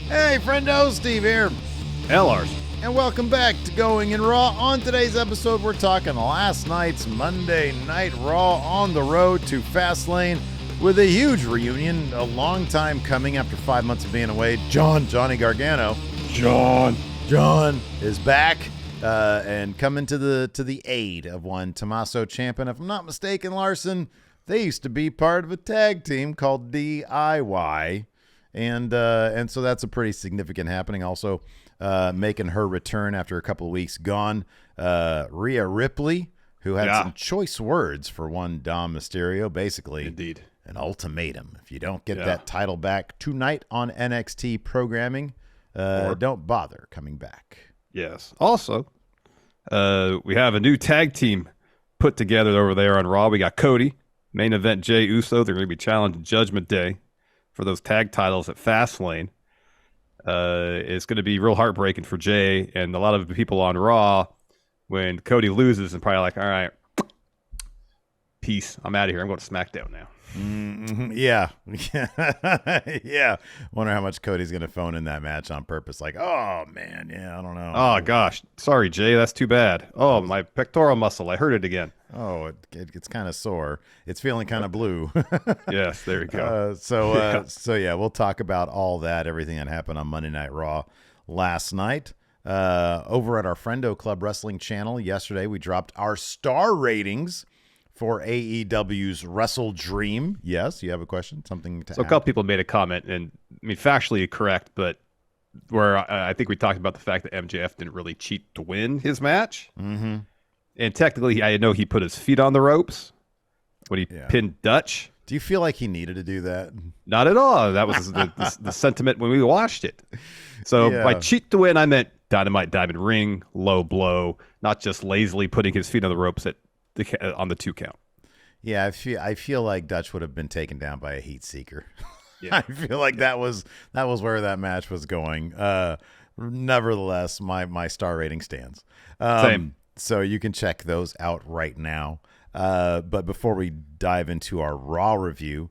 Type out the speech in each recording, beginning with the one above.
Hey, friendo, Steve here. And Larson. And welcome back to Going in Raw. On today's episode, we're talking last night's Monday Night Raw on the road to Fastlane with a huge reunion, a long time coming after 5 months of being away. Johnny Gargano. John is back and coming to the aid of one Tommaso Ciampa. And if I'm not mistaken, Larson, they used to be part of a tag team called DIY. And so that's a pretty significant happening. Also, making her return after a couple of weeks gone, Rhea Ripley, who had some choice words for one Dom Mysterio, basically. Indeed. An ultimatum. If you don't get that title back tonight on NXT programming, don't bother coming back. Yes. Also, we have a new tag team put together over there on Raw. We got Cody, main event Jey Uso. They're going to be challenging Judgment Day for those tag titles at Fastlane. It's going to be real heartbreaking for Jey and a lot of the people on Raw when Cody loses and probably like, all right, peace. I'm out of here. I'm going to SmackDown now. Mm-hmm. Yeah. Wonder how much Cody's going to phone in that match on purpose. Like, oh, man, I don't know. Oh, gosh. Sorry, Jey. That's too bad. Oh, my pectoral muscle. I hurt it again. Oh, it's kind of sore. It's feeling kind of blue. Yes, there you go. So we'll talk about all that, everything that happened on Monday Night Raw last night. Over at our Friendo Club Wrestling channel yesterday, we dropped our star ratings for AEW's Wrestle Dream. Yes, you have a question? Something to add? A couple people made a comment, and I mean, factually correct, but where I think we talked about the fact that MJF didn't really cheat to win his match. Mm-hmm. And technically, I know he put his feet on the ropes when he pinned Dutch. Do you feel like he needed to do that? Not at all. That was the sentiment when we watched it. So by cheat to win, I meant Dynamite Diamond Ring, low blow, not just lazily putting his feet on the ropes on the 2 count. Yeah, I feel like Dutch would have been taken down by a heat seeker. Yeah. I feel like that was where that match was going. Nevertheless, my star rating stands. Same. So you can check those out right now. But before we dive into our Raw review,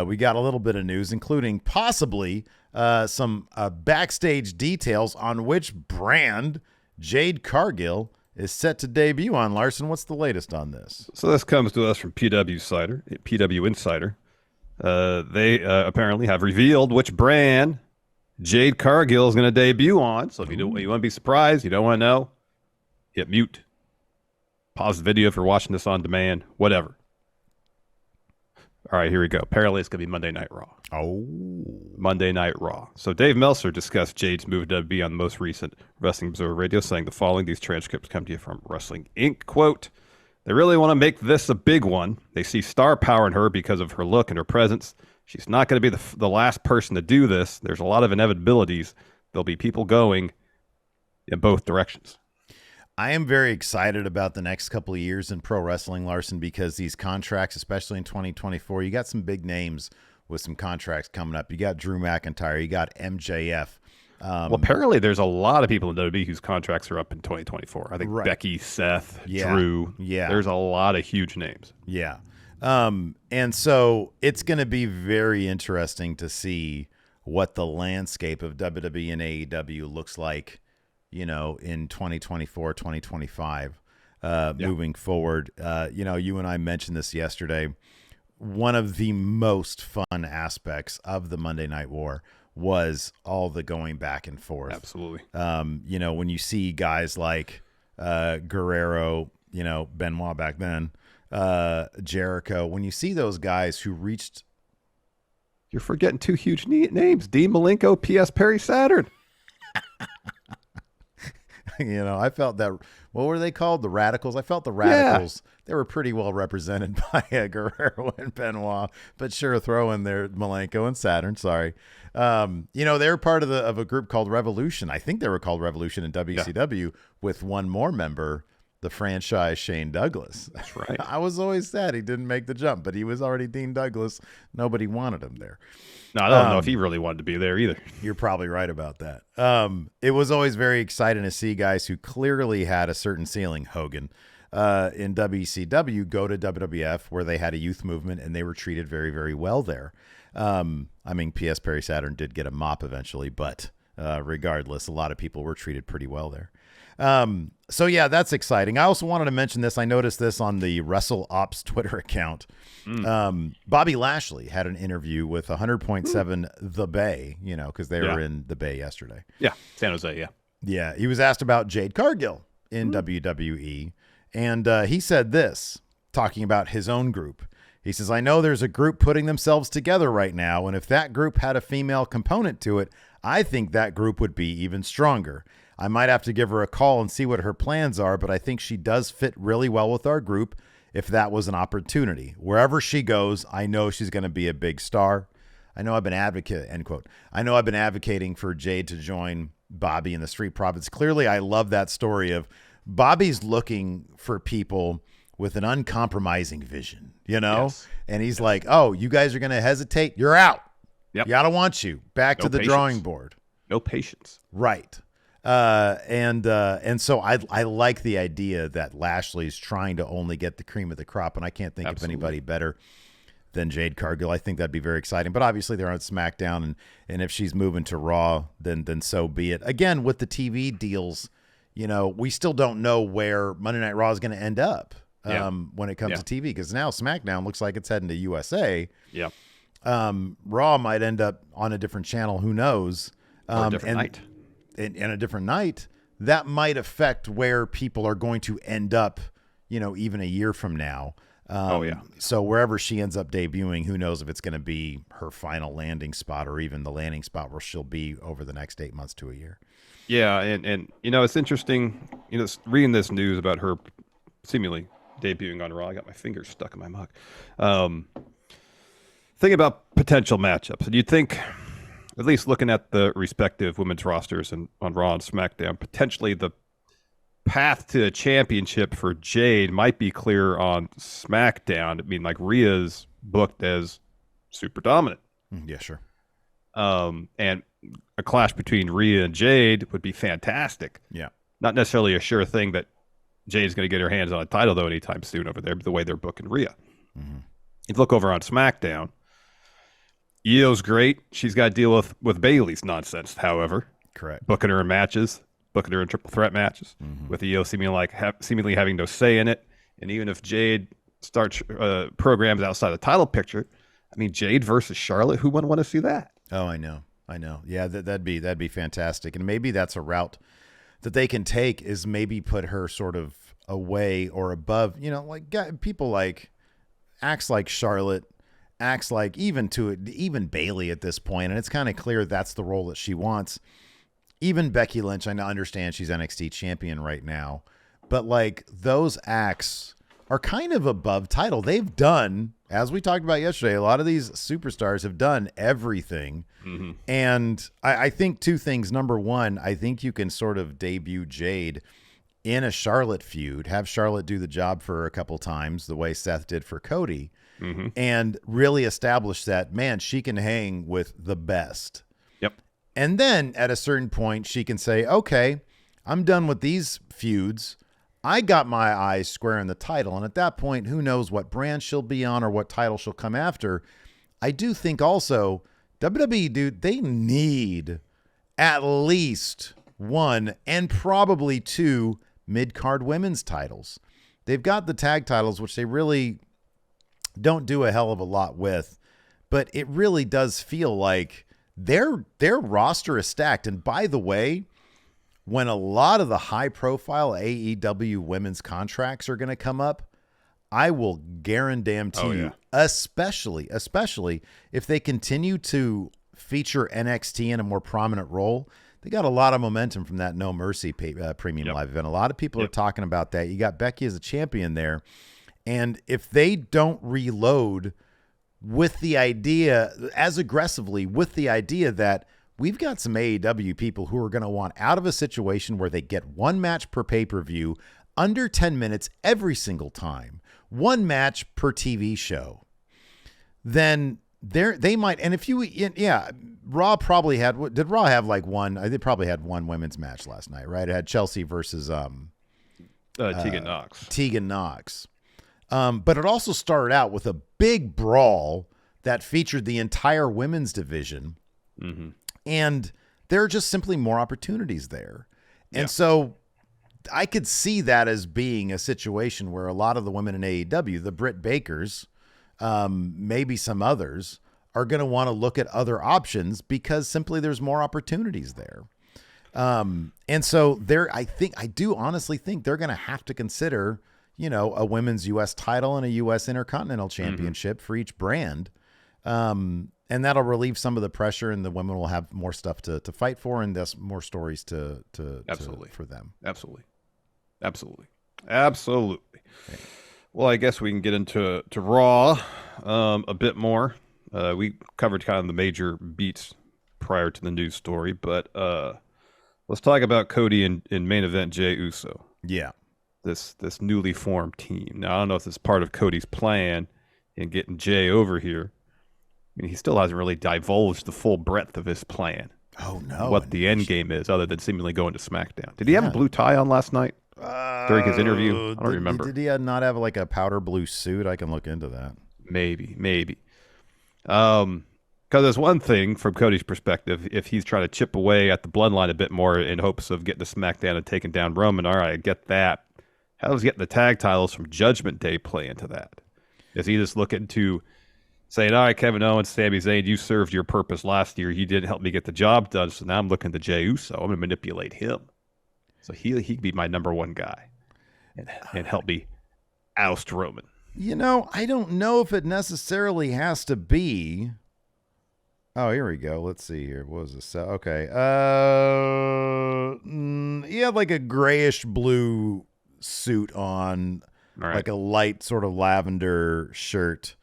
we got a little bit of news, including possibly some backstage details on which brand Jade Cargill is set to debut on. Larson, what's the latest on this? So this comes to us from PW Insider. They apparently have revealed which brand Jade Cargill is going to debut on. So if you want to be surprised, you don't want to know, hit mute. Pause the video if you're watching this on demand, whatever. All right, here we go. Apparently, it's going to be Monday Night Raw. Oh. Monday Night Raw. So Dave Meltzer discussed Jade's move to be on the most recent Wrestling Observer Radio, saying the following. These transcripts come to you from Wrestling Inc. Quote, they really want to make this a big one. They see star power in her because of her look and her presence. She's not going to be the last person to do this. There's a lot of inevitabilities. There'll be people going in both directions. I am very excited about the next couple of years in pro wrestling, Larson, because these contracts, especially in 2024, you got some big names with some contracts coming up. You got Drew McIntyre, you got MJF. Well, apparently there's a lot of people in WWE whose contracts are up in 2024. I think Becky, Seth, Drew. Yeah. There's a lot of huge names. Yeah. And so it's going to be very interesting to see what the landscape of WWE and AEW looks like, in 2024, 2025, moving forward. You and I mentioned this yesterday. One of the most fun aspects of the Monday Night War was all the going back and forth. Absolutely. When you see guys like Guerrero, Benoit back then, Jericho, when you see those guys who reached... You're forgetting 2 huge names, Dean Malenko, P.S. Perry Saturn. I felt that, what were they called? The Radicals? I felt the Radicals, they were pretty well represented by Guerrero and Benoit, but sure, throw in there Malenko and Saturn, sorry. They were part of a group called Revolution. I think they were called Revolution in WCW with one more member, the franchise Shane Douglas. That's right. I was always sad he didn't make the jump, but he was already Dean Douglas. Nobody wanted him there. No, I don't know if he really wanted to be there either. You're probably right about that. It was always very exciting to see guys who clearly had a certain ceiling, Hogan, in WCW go to WWF, where they had a youth movement and they were treated very, very well there. P.S. Perry Saturn did get a mop eventually, but regardless, a lot of people were treated pretty well there. So yeah, that's exciting. I also wanted to mention this. I noticed this on the Wrestle Ops Twitter account. Bobby Lashley had an interview with 100.7 The Bay, because they were in the Bay yesterday. Yeah, San Jose, yeah. Yeah, he was asked about Jade Cargill in WWE, and he said this, talking about his own group. He says, I know there's a group putting themselves together right now, and if that group had a female component to it, I think that group would be even stronger. I might have to give her a call and see what her plans are, but I think she does fit really well with our group if that was an opportunity. Wherever she goes, I know she's going to be a big star. I know I've been end quote. I know I've been advocating for Jade to join Bobby in the Street Profits. Clearly, I love that story of Bobby's looking for people with an uncompromising vision, Yes. And he's like, oh, you guys are going to hesitate? You're out. Yep. I don't want you. Back to the drawing board. No patience. Right. And so I like the idea that Lashley's trying to only get the cream of the crop, and I can't think of anybody better than Jade Cargill. I think that'd be very exciting. But obviously they're on SmackDown, and if she's moving to Raw, then so be it. Again, with the TV deals, we still don't know where Monday Night Raw is going to end up when it comes to TV, because now SmackDown looks like it's heading to USA. Yeah. Raw might end up on a different channel. Who knows? Or a different night. In a different night, that might affect where people are going to end up, even a year from now. So wherever she ends up debuting, who knows if it's going to be her final landing spot or even the landing spot where she'll be over the next 8 months to a year. Yeah, and it's interesting, reading this news about her seemingly debuting on Raw. I got my fingers stuck in my mug. Thinking about potential matchups, and you'd think, at least looking at the respective women's rosters on Raw and SmackDown, potentially the path to a championship for Jade might be clear on SmackDown. I mean, like, Rhea's booked as super dominant. Yeah, sure. And a clash between Rhea and Jade would be fantastic. Yeah. Not necessarily a sure thing that Jade's going to get her hands on a title, though, anytime soon over there, the way they're booking Rhea. Mm-hmm. If you look over on SmackDown, Io's great. She's got to deal with Bayley's nonsense, however. Correct. Booking her in matches, booking her in triple threat matches, with Io seemingly having no say in it. And even if Jade starts programs outside the title picture, I mean, Jade versus Charlotte, who wouldn't want to see that? Oh, I know. Yeah, that'd be fantastic. And maybe that's a route that they can take, is maybe put her sort of away or above, like people like acts like Charlotte, acts like even Bayley at this point, and it's kind of clear that's the role that she wants. Even Becky Lynch, I understand she's NXT champion right now, but like those acts are kind of above title. They've done, as we talked about yesterday, a lot of these superstars have done everything. Mm-hmm. And I think two things. Number one, I think you can sort of debut Jade in a Charlotte feud, have Charlotte do the job for her a couple times, the way Seth did for Cody, and really establish that, man, she can hang with the best. Yep. And then at a certain point, she can say, okay, I'm done with these feuds. I got my eyes square on the title. And at that point, who knows what brand she'll be on or what title she'll come after. I do think also WWE, dude, they need at least one and probably two mid-card women's titles. They've got the tag titles, which they really don't do a hell of a lot with, but it really does feel like their roster is stacked. And by the way, when a lot of the high-profile AEW women's contracts are going to come up, I will guarantee you, especially if they continue to feature NXT in a more prominent role. They got a lot of momentum from that No Mercy premium live event. A lot of people are talking about that. You got Becky as a champion there. And if they don't reload with the idea, as aggressively with the idea that we've got some AEW people who are going to want out of a situation where they get one match per pay-per-view, under 10 minutes every single time, one match per TV show, then they might. And if you, Raw probably had, did Raw have like one? They probably had one women's match last night, right? It had Chelsea versus Tegan Nox. Tegan Nox. But it also started out with a big brawl that featured the entire women's division. Mm-hmm. And there are just simply more opportunities there. And so I could see that as being a situation where a lot of the women in AEW, the Britt Bakers, maybe some others, are going to want to look at other options because simply there's more opportunities there. And so I do honestly think they're going to have to consider, a women's U.S. title and a U.S. Intercontinental Championship for each brand. And that'll relieve some of the pressure, and the women will have more stuff to fight for, and thus more stories for them. Absolutely. Well, I guess we can get into Raw a bit more. We covered kind of the major beats prior to the news story, but let's talk about Cody and main event Jey Uso. Yeah. This newly formed team. Now, I don't know if it's part of Cody's plan in getting Jey over here. I mean, he still hasn't really divulged the full breadth of his plan. Oh, no. What the end game is, other than seemingly going to SmackDown. Did he have a blue tie on last night during his interview? I don't remember. Did he not have like a powder blue suit? I can look into that. Maybe. Because there's one thing from Cody's perspective, if he's trying to chip away at the bloodline a bit more in hopes of getting to SmackDown and taking down Roman, all right, I get that. How does getting the tag titles from Judgment Day play into that? Is he just looking to saying, all right, Kevin Owens, Sami Zayn, you served your purpose last year. You didn't help me get the job done, so now I'm looking to Jey Uso. I'm going to manipulate him. So he'd be my number one guy and help me oust Roman. I don't know if it necessarily has to be. Oh, here we go. Let's see here. What was this? Okay. He had like a grayish blue suit on, like a light sort of lavender shirt,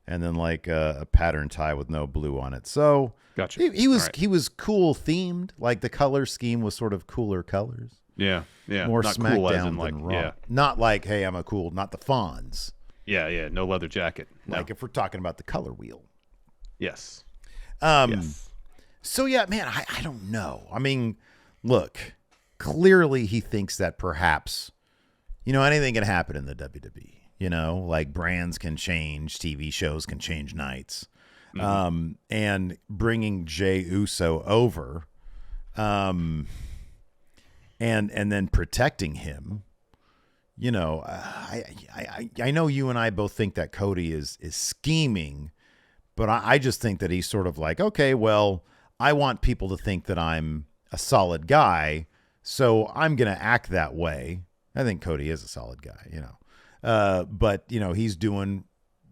and then like a pattern tie with no blue on it. So gotcha. He was cool themed. Like the color scheme was sort of cooler colors. Yeah. More not SmackDown cool as in than like, Raw. yeah. Not like, hey, I'm a cool, not the Fonz. Yeah. No leather jacket. No. Like if we're talking about the color wheel. Yes. Yes. So yeah, man, I don't know. I mean, look, clearly he thinks that perhaps, anything can happen in the WWE. Like brands can change, TV shows can change nights. And bringing Jey Uso over, and then protecting him, I know you and I both think that Cody is scheming, but I just think that he's sort of like, okay, well, I want people to think that I'm a solid guy, so I'm going to act that way. I think Cody is a solid guy, but, he's doing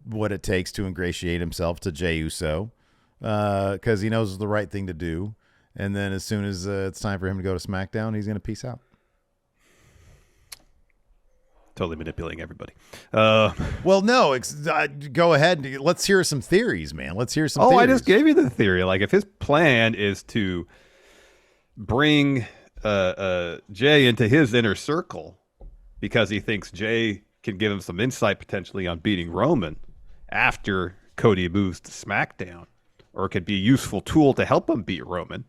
what it takes to ingratiate himself to Jey Uso because he knows it's the right thing to do. And then as soon as it's time for him to go to SmackDown, he's going to peace out. Totally manipulating everybody. Well, no, go ahead. Let's hear some theories, man. Let's hear some theories. I just gave you the theory. Like if his plan is to bring Jey into his inner circle because he thinks Jey can give him some insight potentially on beating Roman after Cody moves to SmackDown, or it could be a useful tool to help him beat Roman,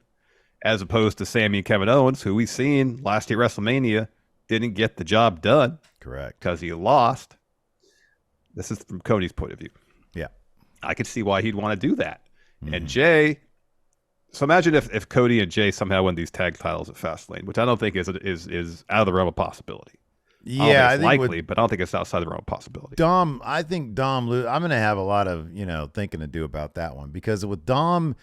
as opposed to Sami and Kevin Owens, who we've seen last year at WrestleMania didn't get the job done. Correct. Because he lost. This is from Cody's point of view. Yeah. I could see why he'd want to do that. And Jey, so imagine if Cody and Jey somehow win these tag titles at Fastlane, which I don't think is out of the realm of possibility. Yeah, I think it's likely, but I don't think it's outside the realm of possibility. I think Dom, I'm going to have a lot of, thinking to do about that one, because with Dom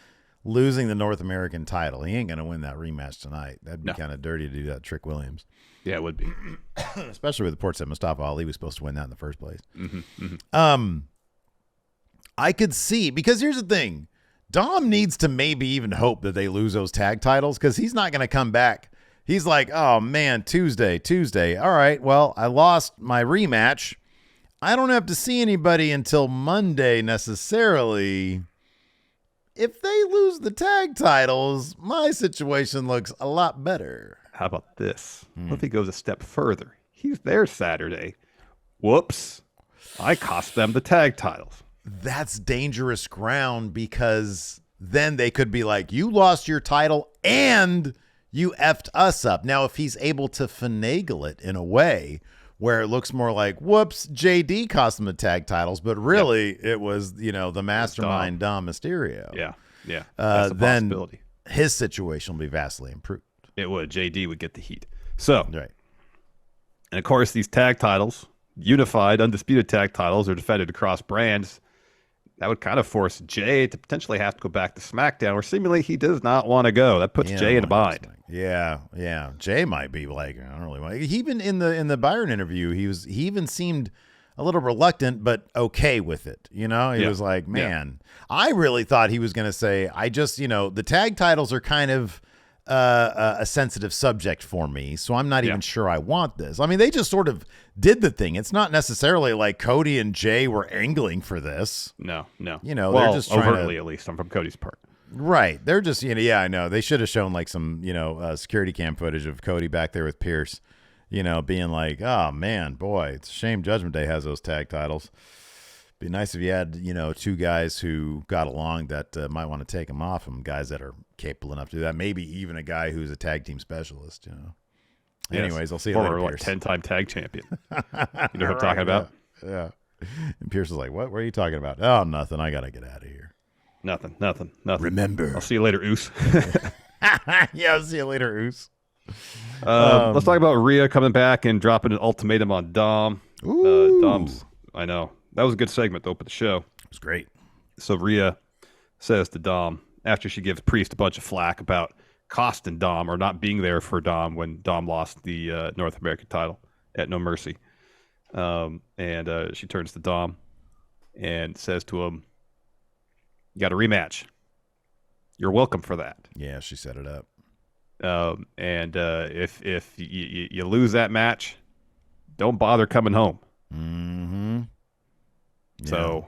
losing the North American title, he ain't going to win that rematch tonight. That'd be kind of dirty to do that, Trick Williams. Yeah, it would be. Especially with the reports that Mustafa Ali was supposed to win that in the first place. I could see, because here's the thing. Dom needs to maybe even hope that they lose those tag titles, because he's not going to come back. He's like, oh, man, Tuesday. All right, well, I lost my rematch. I don't have to see anybody until Monday necessarily. If they lose the tag titles, my situation looks a lot better. How about this? What if he goes a step further? He's there Saturday. Whoops. I cost them the tag titles. That's dangerous ground, because then they could be like, you lost your title and you effed us up. Now, if he's able to finagle it in a way where it looks more like, whoops, JD cost them the tag titles, but really it was, the mastermind Dom Mysterio. Yeah. That's a possibility. his situation will be vastly improved. It would. JD would get the heat. So, Right. and of course, these tag titles, unified, undisputed tag titles, are defended across brands. That would kind of force Jay to potentially have to go back to SmackDown, where seemingly he does not want to go. That puts Jay in a bind. Yeah. Jay might be like, I don't really want. He even in the Byron interview, he even seemed a little reluctant, but okay with it. He was like, man, I really thought he was going to say, I just, the tag titles are kind of a sensitive subject for me, so I'm not even sure I want this. I mean, they just sort of did the thing. It's not necessarily like Cody and Jay were angling for this. No. They're just overtly, at least, from Cody's part. Right. They're just, I know. They should have shown like some, security cam footage of Cody back there with Pierce, being like, oh, man, boy, it's a shame Judgment Day has those tag titles. Be nice if you had, two guys who got along that might want to take them off them, guys that are capable enough to do that. Maybe even a guy who's a tag team specialist, Yes. Anyways, I'll see you later, Pierce. 10-time tag champion. You know what I'm talking about? Yeah. And Pierce is like, what are you talking about? Oh, nothing. I got to get out of here. Nothing. Remember. I'll see you later, Oos. Yeah, I'll see you later, Oos. Let's talk about Rhea coming back and dropping an ultimatum on Dom. Dom's, I know. That was a good segment to open the show. It was great. So Rhea says to Dom, after she gives Priest a bunch of flack about costing Dom or not being there for Dom when Dom lost the North American title at No Mercy. And she turns to Dom and says to him, you got a rematch. You're welcome for that. Yeah, she set it up. And if you lose that match, don't bother coming home. Mm-hmm. Yeah. So,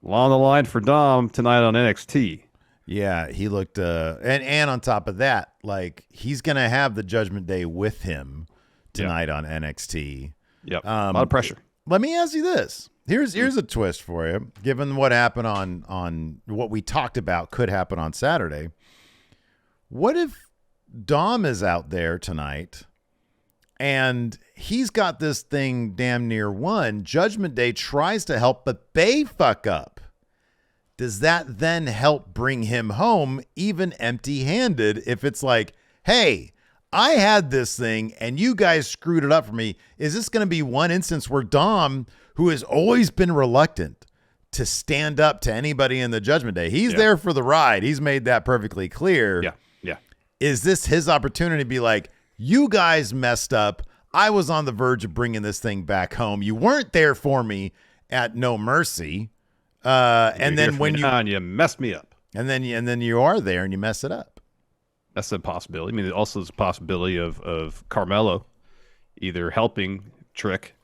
along the line for Dom tonight on NXT. Yeah, he looked, and on top of that, like he's gonna have the Judgment Day with him tonight on NXT. Yep, a lot of pressure. Let me ask you this: here's a twist for you. Given what happened on what we talked about could happen on Saturday, what if Dom is out there tonight? And he's got this thing damn near won. Judgment Day tries to help, but they fuck up. Does that then help bring him home even empty-handed if it's like, hey, I had this thing and you guys screwed it up for me? Is this going to be one instance where Dom, who has always been reluctant to stand up to anybody in the Judgment Day, he's there for the ride. He's made that perfectly clear. Yeah. Is this his opportunity to be like, you guys messed up. I was on the verge of bringing this thing back home. You weren't there for me at No Mercy. And then when you messed me up, and then you are there and you mess it up. That's a possibility. I mean, also there's a possibility of Carmelo either helping Trick,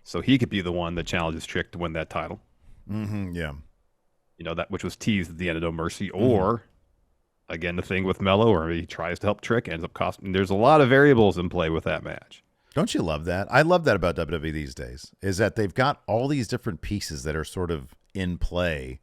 so he could be the one that challenges Trick to win that title. Mm-hmm, yeah. That which was teased at the end of No Mercy, or again the thing with Mello, or he tries to help Trick, ends up costing. There's a lot of variables in play with that match. Don't you love that? I love that about WWE these days, is that they've got all these different pieces that are sort of in play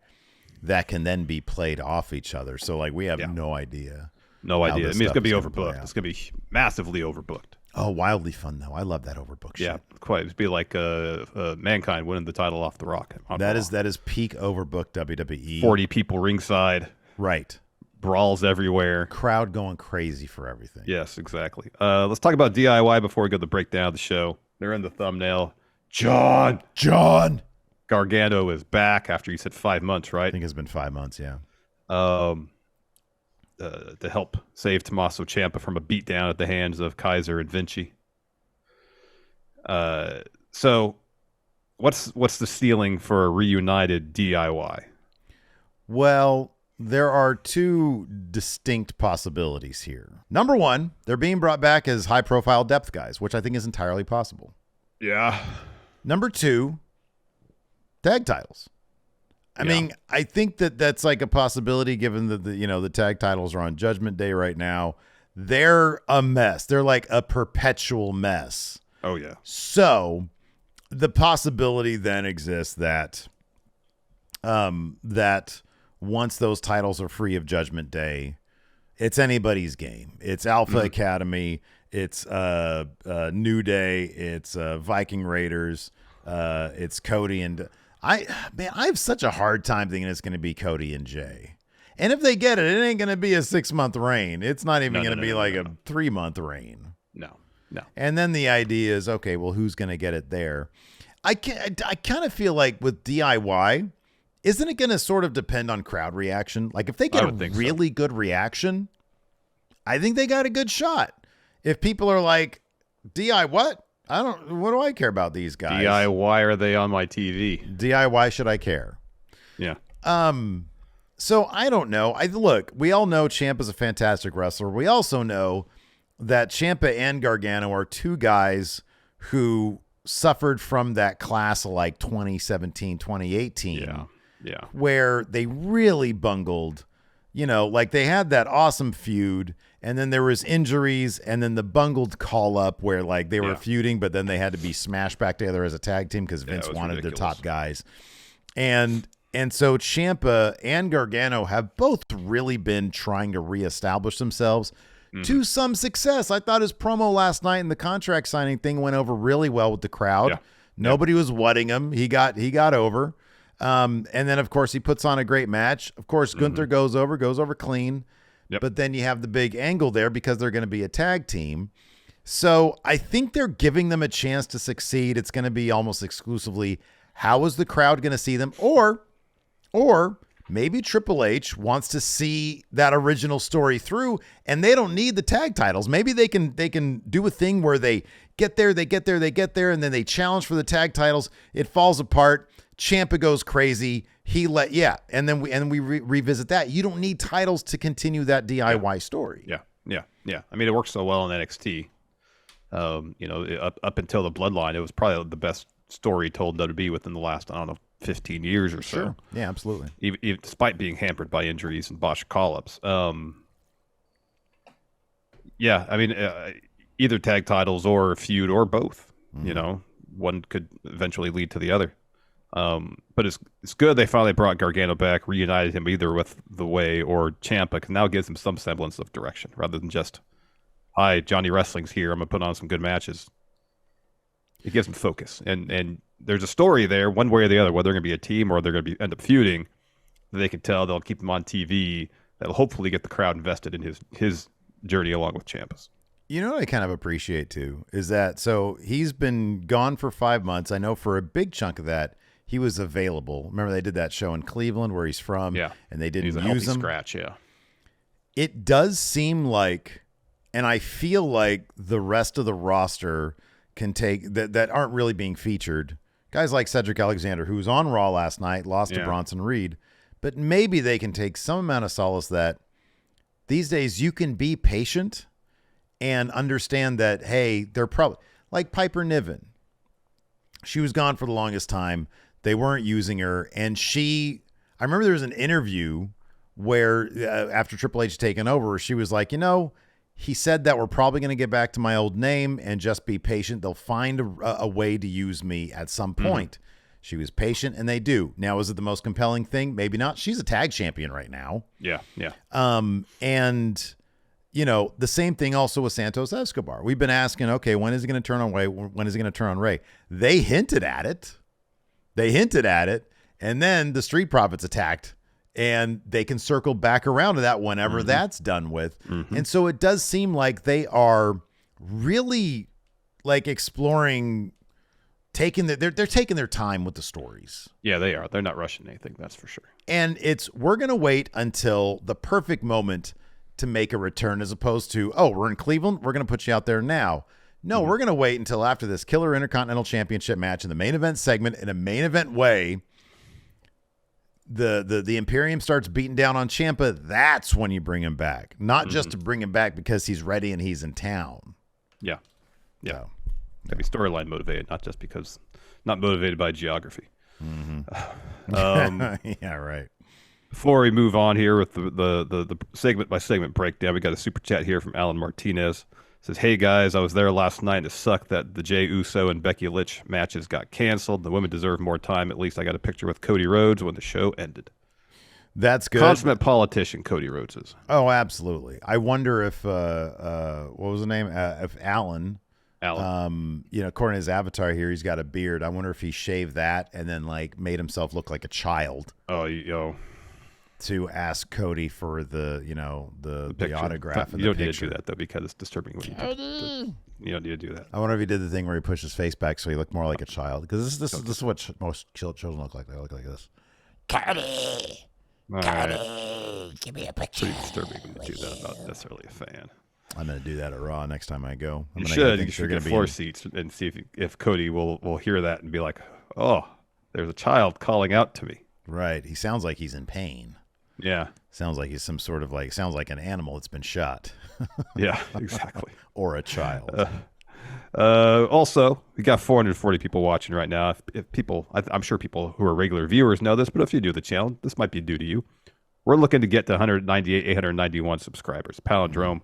that can then be played off each other. So like we have no idea. No idea. I mean, it's going to be overbooked. It's going to be massively overbooked. Oh, wildly fun though. I love that overbooked shit. Yeah, quite. It'd be like Mankind winning the title off the Rock. That is peak overbooked WWE. 40 people ringside. Right. Brawls everywhere. Crowd going crazy for everything. Yes, exactly. Let's talk about DIY before we go to the breakdown of the show. They're in the thumbnail. John. Gargano is back after you said 5 months, right? I think it's been 5 months, yeah. To help save Tommaso Ciampa from a beatdown at the hands of Kaiser and Vinci. So what's the ceiling for a reunited DIY? Well, there are two distinct possibilities here. Number one, they're being brought back as high-profile depth guys, which I think is entirely possible. Yeah. Number two, tag titles. I mean, I think that's like a possibility given that the tag titles are on Judgment Day right now. They're a mess. They're like a perpetual mess. Oh, yeah. So the possibility then exists that that once those titles are free of Judgment Day, it's anybody's game. It's Alpha Academy. It's New Day. It's Viking Raiders. It's Cody and I have such a hard time thinking it's going to be Cody and Jay. And if they get it, it ain't going to be a 6-month reign. It's not even going to be a 3-month reign. No. And then the idea is, okay, well, who's going to get it there? I kind of feel like with DIY, isn't it going to sort of depend on crowd reaction? Like if they get a really good reaction, I think they got a good shot. If people are like, DI what? What do I care about these guys? DI, why are they on my TV? DI, why should I care? Yeah. So I don't know. Look, we all know Ciampa's a fantastic wrestler. We also know that Ciampa and Gargano are two guys who suffered from that class of like 2017, 2018. Yeah. Where they really bungled, like they had that awesome feud and then there was injuries and then the bungled call up where like they were feuding, but then they had to be smashed back together as a tag team because Vince wanted their top guys. And so Ciampa and Gargano have both really been trying to reestablish themselves to some success. I thought his promo last night and the contract signing thing went over really well with the crowd. Yeah. Nobody was wutting him. He got over. And then, of course, he puts on a great match. Of course, Gunther goes over clean. Yep. But then you have the big angle there because they're going to be a tag team. So I think they're giving them a chance to succeed. It's going to be almost exclusively how is the crowd going to see them? Or maybe Triple H wants to see that original story through and they don't need the tag titles. Maybe they can do a thing where they get there, and then they challenge for the tag titles. It falls apart. Ciampa goes crazy. And then we revisit that. You don't need titles to continue that DIY story. Yeah. I mean, it works so well in NXT. Up until the Bloodline, it was probably the best story told in WWE within the last, 15 years or so. Sure. Yeah, absolutely. Even despite being hampered by injuries and botched call-ups. Either tag titles or feud or both. One could eventually lead to the other. But it's good they finally brought Gargano back, reunited him either with The Way or Ciampa, because now it gives him some semblance of direction rather than just, hi, Johnny Wrestling's here, I'm going to put on some good matches. It gives him focus. And there's a story there, one way or the other, whether they're going to be a team or they're going to end up feuding, that they can tell they'll keep him on TV. That'll hopefully get the crowd invested in his journey along with Ciampa's. You know what I kind of appreciate, too, is that, so he's been gone for 5 months. I know for a big chunk of that, he was available. Remember they did that show in Cleveland where he's from, and they didn't use him. Scratch, yeah. It does seem like, and I feel like the rest of the roster can take that aren't really being featured. Guys like Cedric Alexander, who was on Raw last night, lost to Bronson Reed, but maybe they can take some amount of solace that these days you can be patient and understand that, hey, they're probably like Piper Niven. She was gone for the longest time. They weren't using her. And I remember there was an interview where after Triple H had taken over, she was like, he said that we're probably going to get back to my old name and just be patient. They'll find a way to use me at some point. She was patient, and they do. Now, is it the most compelling thing? Maybe not. She's a tag champion right now. Yeah. And, the same thing also with Santos Escobar. We've been asking, okay, when is he going to turn on Ray? When is he going to turn on Ray? They hinted at it. And then the Street Profits attacked, and they can circle back around to that whenever that's done with. And so it does seem like they are really like exploring, they're taking their time with the stories. Yeah, they are. They're not rushing anything, that's for sure. And we're going to wait until the perfect moment to make a return, as opposed to, we're in Cleveland, we're going to put you out there now. No, we're going to wait until after this killer Intercontinental Championship match in the main event segment in a main event way. The Imperium starts beating down on Ciampa. That's when you bring him back, not just to bring him back because he's ready and he's in town. Yeah. So, Gotta be storyline motivated, not motivated by geography. Yeah, right. Before we move on here with the segment by segment breakdown, we got a super chat here from Alan Martinez. It says, hey guys, I was there last night and it sucked that the Jey Uso and Becky Lynch matches got canceled. The women deserve more time. At least I got a picture with Cody Rhodes when the show ended. That's good. Consummate politician, Cody Rhodes is. Oh, absolutely. I wonder if what was the name? If Alan. According to his avatar here, he's got a beard. I wonder if he shaved that and then like made himself look like a child. Oh, to ask Cody for the picture. autograph. You don't need to do that though, because it's disturbing when you don't need to do that. I wonder if he did the thing where he pushed his face back so he looked more like a child. Because this is what most children look like. They look like this. Cody! Right. Give me a picture. Pretty disturbing when you do that. I'm not necessarily a fan. I'm going to do that at Raw next time I go. You should get floor seats and see if Cody will hear that and be like, oh, there's a child calling out to me. Right. He sounds like he's in pain. Yeah. Sounds like he's sounds like an animal that's been shot. Yeah, exactly. Or a child. Also, we got 440 people watching right now. If people, I'm sure people who are regular viewers know this, but if you do the channel, this might be due to you. We're looking to get to 198, 891 subscribers. Palindrome.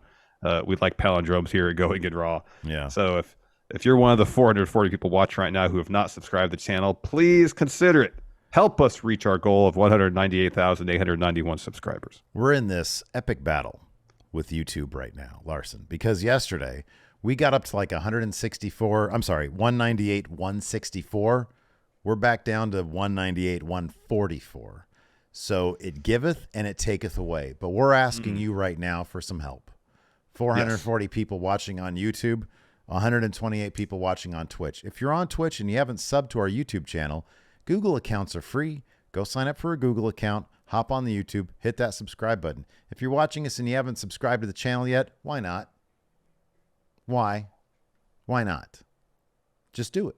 We like palindromes here at Going in Raw. Yeah. So if you're one of the 440 people watching right now who have not subscribed to the channel, please consider it. Help us reach our goal of 198,891 subscribers. We're in this epic battle with YouTube right now, Larson, because yesterday we got up to like 198, 164. We're back down to 198, 144. So it giveth and it taketh away. But we're asking you right now for some help. 440 people watching on YouTube, 128 people watching on Twitch. If you're on Twitch and you haven't subbed to our YouTube channel, Google accounts are free. Go sign up for a Google account, hop on the YouTube, hit that subscribe button. If you're watching us and you haven't subscribed to the channel yet, why not? Why? Why not? Just do it.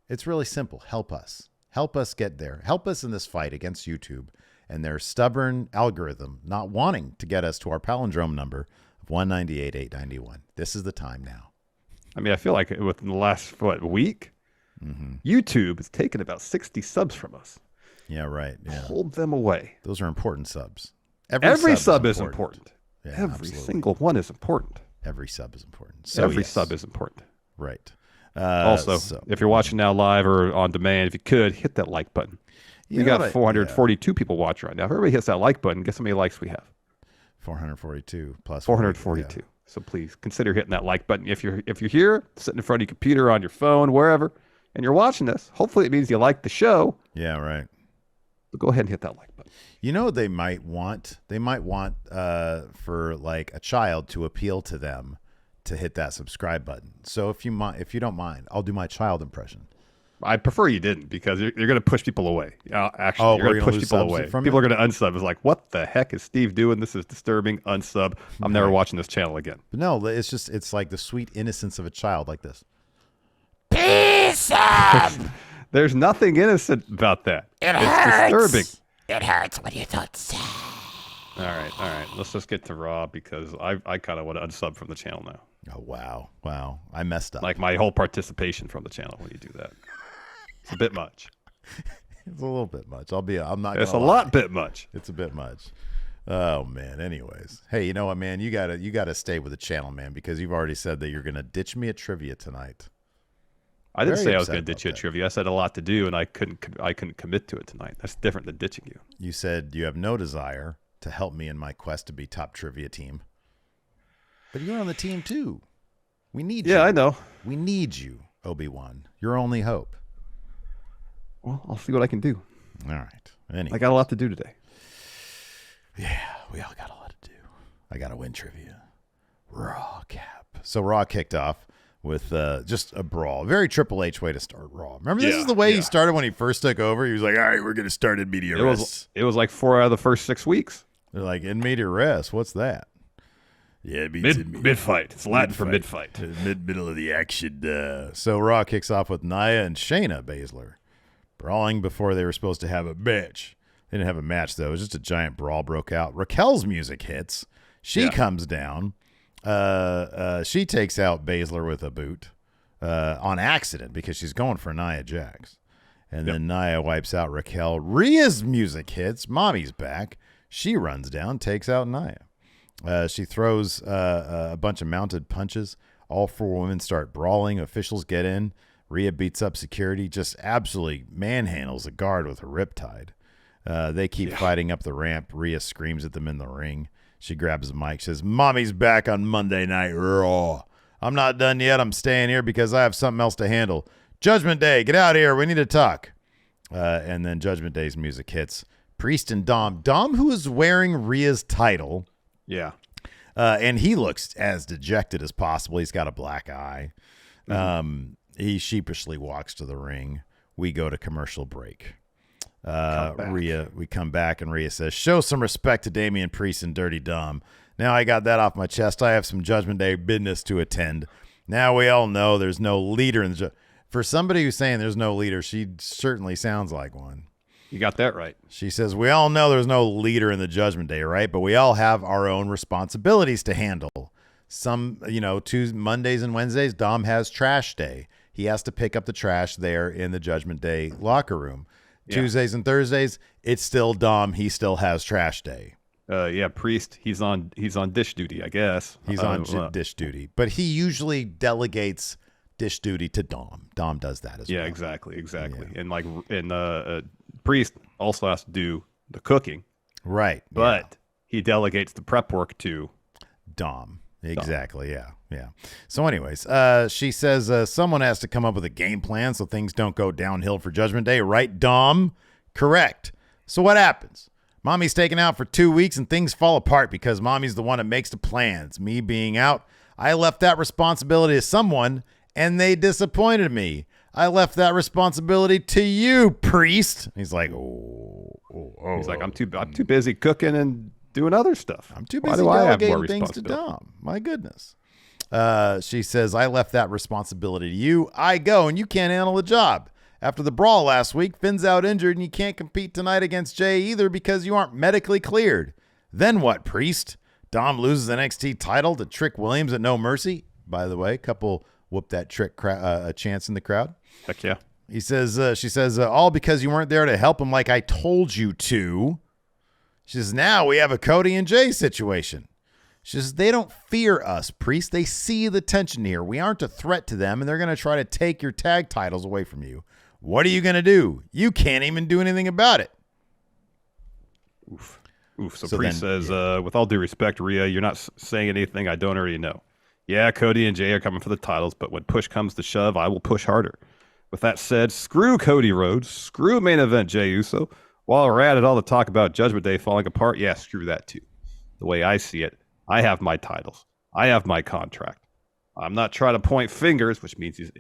It's really simple. Help us. Help us get there. Help us in this fight against YouTube and their stubborn algorithm not wanting to get us to our palindrome number of 198,891. This is the time now. I mean, I feel like within the last, week, YouTube has taken about 60 subs from us. Yeah, right. Yeah. Hold them away. Those are important subs. Every sub is important. Yeah, every absolutely. single one is important. Every sub is important. So every yes. sub is important. Right. Also, if you're watching now live or on demand, if you could, hit that like button. We got 442 people watching right now. If everybody hits that like button, guess how many likes we have? 442 plus 442. Yeah. So please consider hitting that like button. If you're here, sitting in front of your computer, on your phone, wherever, and you're watching this, hopefully it means you like the show. Yeah, right. But go ahead and hit that like button. You know what they might want? They might want for like a child to appeal to them to hit that subscribe button. So if you don't mind, I'll do my child impression. I prefer you didn't, because you're going to push people away. Actually, Oh, you're going to we're push gonna people lose away. subs from People it? are going to unsub. It's like, what the heck is Steve doing? This is disturbing. Unsub. I'm never watching this channel again. But no, it's like the sweet innocence of a child like this. Peace out! There's nothing innocent about that. It It's hurts. disturbing. It hurts when you don't say. All right. Let's just get to Raw, because I kind of want to unsub from the channel now. Oh, wow. I messed up. Like my whole participation from the channel when you do that. It's a bit much. It's a little bit much. I'm not It's a gonna lot lie. bit much. It's a bit much. Oh man. Anyways, hey, you know what, man? You gotta stay with the channel, man, because you've already said that you're gonna ditch me at trivia tonight. I didn't Very say I was upset going to ditch you about at trivia. I said a lot to do, and I couldn't commit to it tonight. That's different than ditching you. You said you have no desire to help me in my quest to be top trivia team, but you're on the team too. We need you. Yeah, I know. We need you, Obi-Wan. Your only hope. Well, I'll see what I can do. All right. Anyway. I got a lot to do today. Yeah, we all got a lot to do. I got to win trivia. Raw cap. So Raw kicked off with just a brawl. Very Triple H way to start Raw. Remember, this is the way he started when he first took over. He was like, all right, we're going to start in media res. It was like 4 out of the first 6 weeks. They're like, in media res, what's that? Yeah, it means Mid-fight. It's Latin for mid-fight. Middle of the action. So Raw kicks off with Nia and Shayna Baszler brawling before they were supposed to have a match. They didn't have a match, though. It was just a giant brawl broke out. Raquel's music hits. She comes down. She takes out Baszler with a boot on accident because she's going for Nia Jax. And then Nia wipes out Raquel. Rhea's music hits. Mommy's back. She runs down, takes out Nia. She throws a bunch of mounted punches. All 4 women start brawling. Officials get in. Rhea beats up security, just absolutely manhandles a guard with a riptide. They keep fighting up the ramp. Rhea screams at them in the ring. She grabs the mic, says, Mommy's back on Monday Night Raw. I'm not done yet. I'm staying here because I have something else to handle. Judgment Day, get out here. We need to talk. And then Judgment Day's music hits. Priest and Dom. Dom, who is wearing Rhea's title. Yeah. And he looks as dejected as possible. He's got a black eye. He sheepishly walks to the ring. We go to commercial break. We come back and Rhea says, show some respect to Damian Priest and Dirty Dom. Now I got that off my chest. I have some Judgment Day business to attend. Now we all know there's no leader in the for somebody who's saying there's no leader, she certainly sounds like one. You got that right. She says, we all know there's no leader in the Judgment Day, right? But we all have our own responsibilities to handle. Some, Tuesdays, Mondays and Wednesdays, Dom has trash day. He has to pick up the trash there in the Judgment Day locker room. Yeah. Tuesdays and Thursdays, it's still Dom. He still has trash day. Priest, he's on dish duty, I guess. He's on dish duty. But he usually delegates dish duty to Dom. Dom does that as well. Yeah, exactly. Yeah. And Priest also has to do the cooking. Right. But he delegates the prep work to Dom. Exactly. Dom. Yeah. So anyways, she says someone has to come up with a game plan so things don't go downhill for Judgment Day, right, Dom? Correct. So what happens? Mommy's taken out for 2 weeks and things fall apart because Mommy's the one that makes the plans. Me being out, I left that responsibility to someone and they disappointed me. I left that responsibility to you, Priest. He's like, He's like, I'm too busy cooking and doing other stuff. I'm too busy delegating things to Dom. My goodness. She says, I left that responsibility to you. I go and you can't handle the job. After the brawl last week, Finn's out injured and you can't compete tonight against Jay either because you aren't medically cleared. Then what, Priest? Dom loses the NXT title to Trick Williams at No Mercy. By the way, couple whoop that trick chance in the crowd. Heck yeah. She says, all because you weren't there to help him like I told you to. She says, now we have a Cody and Jay situation. She says, they don't fear us, Priest. They see the tension here. We aren't a threat to them, and they're going to try to take your tag titles away from you. What are you going to do? You can't even do anything about it. Oof. So Priest says, with all due respect, Rhea, you're not saying anything I don't already know. Yeah, Cody and Jay are coming for the titles, but when push comes to shove, I will push harder. With that said, screw Cody Rhodes, screw main event Jey Uso. While we're at it, all the talk about Judgment Day falling apart, yeah, screw that too. The way I see it, I have my titles. I have my contract. I'm not trying to point fingers, which means he's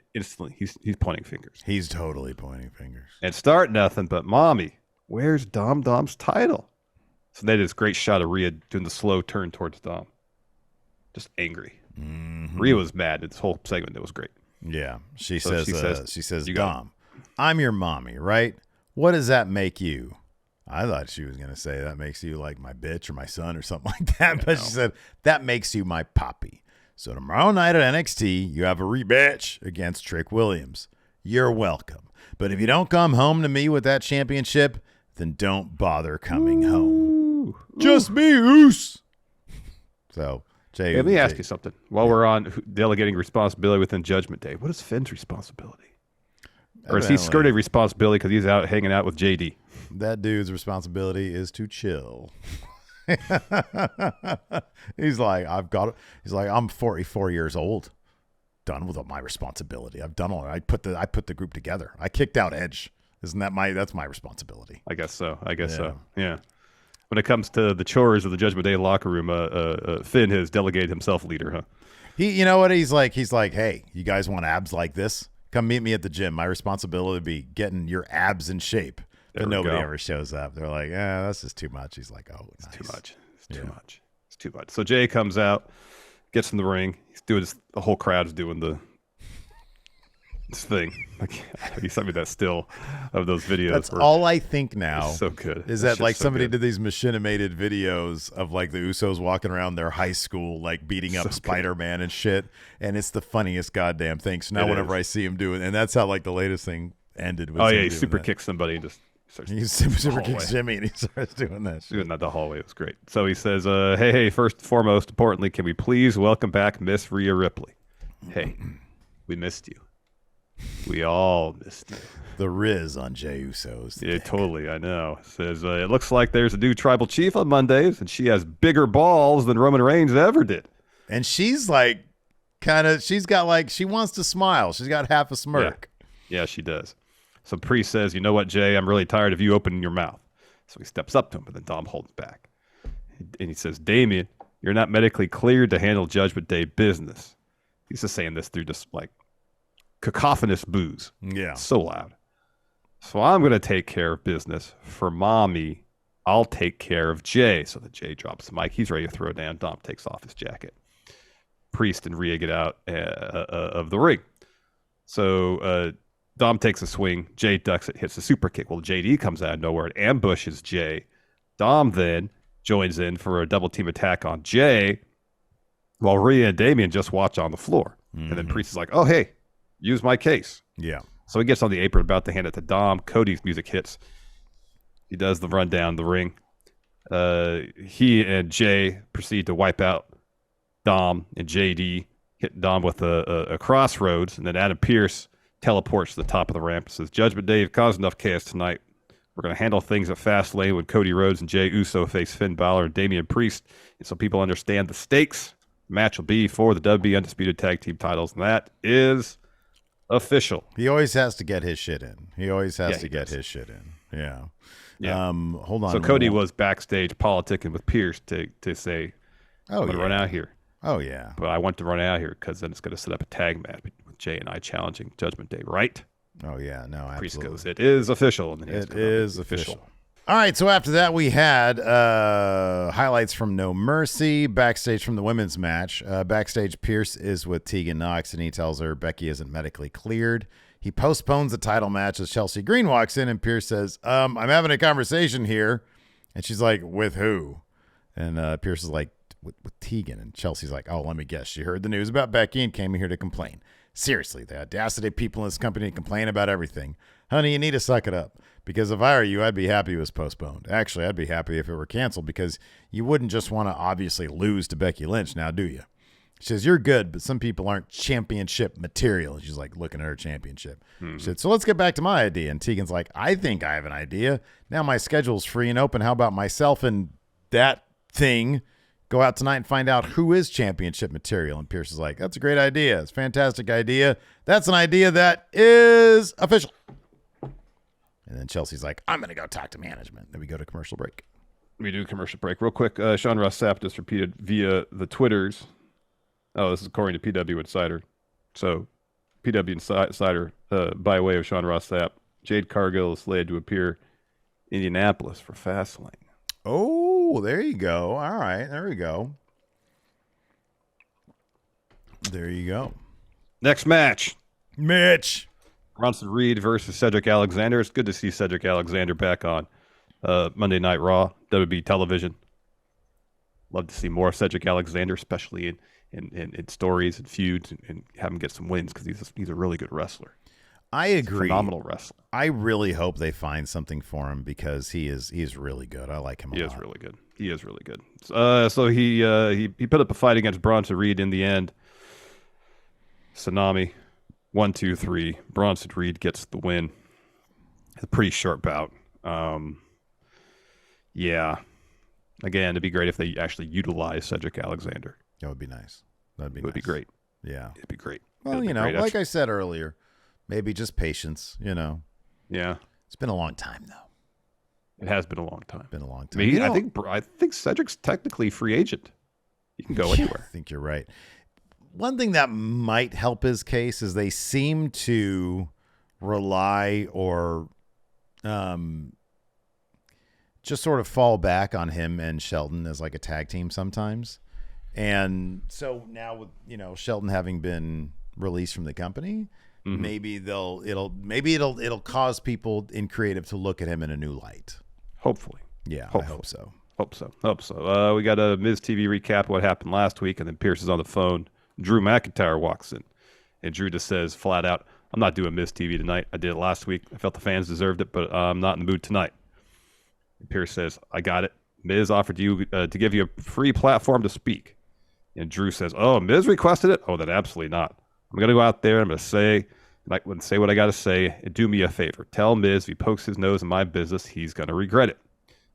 pointing fingers. He's totally pointing fingers. And start nothing but, Mommy, where's Dom's title? So they did this great shot of Rhea doing the slow turn towards Dom. Just angry. Mm-hmm. Rhea was mad. This whole segment, that was great. Yeah. She says, Dom, I'm your mommy, right? What does that make you? I thought she was going to say that makes you like my bitch or my son or something like that. But she said, that makes you my poppy. So tomorrow night at NXT, you have a rematch against Trick Williams. You're welcome. But if you don't come home to me with that championship, then don't bother coming home. Just me, Oos. So, Jay. Hey, let me ask you something. While we're on delegating responsibility within Judgment Day, what is Finn's responsibility? Or is he skirted responsibility because he's out hanging out with JD? That dude's responsibility is to chill. He's like, I'm 44 years old. Done with all my responsibility. I've done all. I put the group together. I kicked out Edge. Isn't that that's my responsibility? I guess so. Yeah. When it comes to the chores of the Judgment Day locker room, Finn has delegated himself leader, huh? You know what he's like? He's like, hey, you guys want abs like this? Come meet me at the gym. My responsibility would be getting your abs in shape. But nobody ever shows up. They're like, that's just too much. He's like, oh, it's too much. It's too much. So Jay comes out, gets in the ring. He's doing the whole crowd's doing this thing. Like, he sent me that still of those videos. That's all I think now. So good. Is that like somebody did these machinimated videos of like the Usos walking around their high school, like beating up Spider-Man and shit. And it's the funniest goddamn thing. So now whenever I see him do it, and that's how like the latest thing ended. He super kicks somebody and just he super kicks Jimmy and he starts doing that shit. Doing that the hallway. It was great. So he says, hey, first and foremost, importantly, can we please welcome back Miss Rhea Ripley? Hey, we missed you. We all missed you. The Riz on Jey Uso's. Yeah, totally. I know. It says, it looks like there's a new tribal chief on Mondays, and she has bigger balls than Roman Reigns ever did. And she's like, she's got like, she wants to smile. She's got half a smirk. Yeah, she does. So Priest says, you know what, Jay? I'm really tired of you opening your mouth. So he steps up to him, but then Dom holds back. And he says, Damian, you're not medically cleared to handle Judgment Day business. He's just saying this through just like cacophonous boos. Yeah. So loud. So I'm going to take care of business for Mommy. I'll take care of Jay. So the Jay drops the mic. He's ready to throw down. Dom takes off his jacket. Priest and Rhea get out of the ring. So Dom takes a swing. Jay ducks it, hits a super kick. Well, JD comes out of nowhere and ambushes Jay. Dom then joins in for a double team attack on Jay, while Rhea and Damian just watch on the floor. And then Priest is like, oh, hey, use my case. Yeah. So he gets on the apron, about to hand it to Dom. Cody's music hits. He does the run down the ring. He and Jay proceed to wipe out Dom and JD, hit Dom with a crossroads, and then Adam Pearce teleports to the top of the ramp and says, Judgment Day, you've caused enough chaos tonight. We're going to handle things at Fastlane when Cody Rhodes and Jey Uso face Finn Balor and Damian Priest. And so people understand the stakes. The match will be for the WWE Undisputed Tag Team titles, and that is official. He always has to get his shit in. He always has to get his shit in. Yeah. Hold on. So Cody was backstage politicking with Pierce to say, I'm going to run out here. Oh, yeah. But I want to run out here because then it's going to set up a tag match with Jay and I challenging Judgment Day, right? Oh, yeah. No, absolutely. Priest goes, it is official. And then it is official. All right, so after that, we had highlights from No Mercy, backstage from the women's match. Backstage, Pierce is with Tegan Knox, and he tells her Becky isn't medically cleared. He postpones the title match as Chelsea Green walks in, and Pierce says, I'm having a conversation here. And she's like, with who? And Pierce is like, with Tegan. And Chelsea's like, oh, let me guess. She heard the news about Becky and came here to complain. Seriously, the audacity of people in this company complain about everything. Honey, you need to suck it up. Because if I were you, I'd be happy it was postponed. Actually, I'd be happy if it were canceled because you wouldn't just want to obviously lose to Becky Lynch now, do you? She says, you're good, but some people aren't championship material. And she's like looking at her championship. She said, so let's get back to my idea. And Tegan's like, I think I have an idea. Now my schedule's free and open. How about myself and that thing go out tonight and find out who is championship material? And Pierce is like, that's a great idea. It's a fantastic idea. That's an idea that is official. And then Chelsea's like, I'm going to go talk to management. Then we go to commercial break. We do commercial break. Real quick, Sean Ross Sapp just repeated via the Twitters. Oh, this is according to PW Insider. So, PW Insider, by way of Sean Ross Sapp, Jade Cargill is slated to appear in Indianapolis for Fastlane. Oh, there you go. All right, there we go. There you go. Next match. Mitch. Bronson Reed versus Cedric Alexander. It's good to see Cedric Alexander back on Monday Night Raw, WWE television. Love to see more of Cedric Alexander, especially in stories and feuds, and have him get some wins because he's a really good wrestler. I agree. Phenomenal wrestler. I really hope they find something for him because he's really good. I like him a lot. He is really good. He is really good. So he put up a fight against Bronson Reed in the end. Tsunami. 1, 2, 3. Bronson Reed gets the win. It's a pretty short bout. Yeah. Again, it'd be great if they actually utilize Cedric Alexander. That would be nice. That'd be It would be great. Yeah. It'd be great. Well, like I said earlier, maybe just patience, Yeah. It's been a long time, though. It has been a long time. Been a long time. I think Cedric's technically free agent. He can go anywhere. I think you're right. One thing that might help his case is they seem to rely or just sort of fall back on him and Shelton as like a tag team sometimes. And so now with, Shelton having been released from the company, maybe it'll cause people in creative to look at him in a new light. Hopefully. Yeah, Hopefully. I hope so. Hope so. We got a Miz TV recap of what happened last week, and then Pierce is on the phone. Drew McIntyre walks in, and Drew just says flat out, I'm not doing Miz TV tonight. I did it last week. I felt the fans deserved it, but I'm not in the mood tonight. And Pierce says, I got it. Miz offered you to give you a free platform to speak. And Drew says, oh, Miz requested it? Oh, then absolutely not. I'm going to go out there. I'm going to say what I got to say, and do me a favor. Tell Miz if he pokes his nose in my business, he's going to regret it.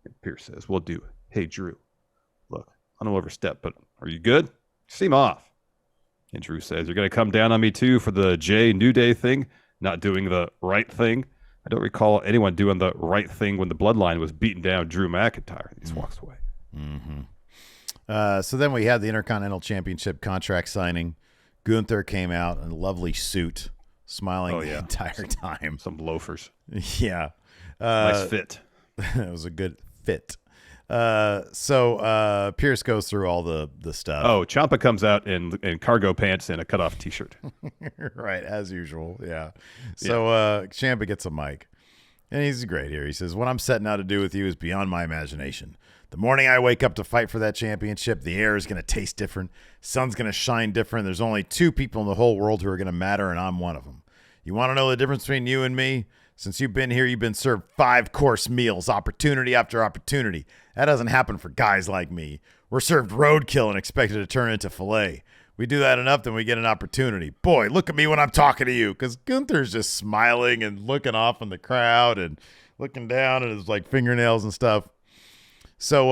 And Pierce says, we'll do it. Hey, Drew, look, I don't overstep, but are you good? Seem off. And Drew says, you're going to come down on me too for the Jay New Day thing, not doing the right thing. I don't recall anyone doing the right thing when the bloodline was beating down Drew McIntyre. He just walks away. So then we had the Intercontinental Championship contract signing. Gunther came out in a lovely suit, smiling the entire time. Some loafers. Yeah. Nice fit. It was a good fit. So Pierce goes through all the stuff. Oh, Ciampa comes out in cargo pants and a cutoff T-shirt. Right, as usual. Yeah. So Ciampa gets a mic, and he's great here. He says, "What I'm setting out to do with you is beyond my imagination. The morning I wake up to fight for that championship, the air is going to taste different. Sun's going to shine different. There's only 2 people in the whole world who are going to matter, and I'm one of them. You want to know the difference between you and me? Since you've been here, you've been served 5-course meals, opportunity after opportunity. That doesn't happen for guys like me. We're served roadkill and expected to turn into filet. We do that enough, then we get an opportunity. Boy, look at me when I'm talking to you." Because Gunther's just smiling and looking off in the crowd and looking down at his like fingernails and stuff. So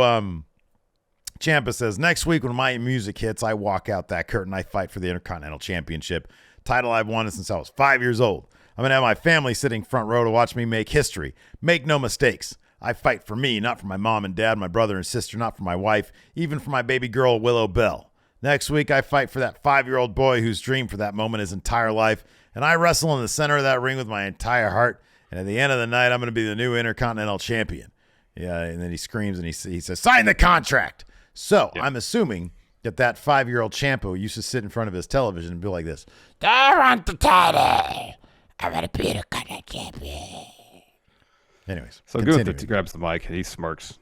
Ciampa says, "Next week when my music hits, I walk out that curtain. I fight for the Intercontinental Championship. Title I've wanted since I was 5 years old. I'm going to have my family sitting front row to watch me make history. Make no mistakes. I fight for me, not for my mom and dad, my brother and sister, not for my wife, even for my baby girl, Willow Bell. Next week, I fight for that 5-year-old boy who's dreamed for that moment his entire life, and I wrestle in the center of that ring with my entire heart, and at the end of the night, I'm going to be the new Intercontinental Champion." Yeah, and then he screams and he says, "Sign the contract." So I'm assuming that 5-year-old Ciampa used to sit in front of his television and be like this. I want the title. I want to be the Intercontinental Champion. Anyways, so Gunther grabs the mic and he smirks.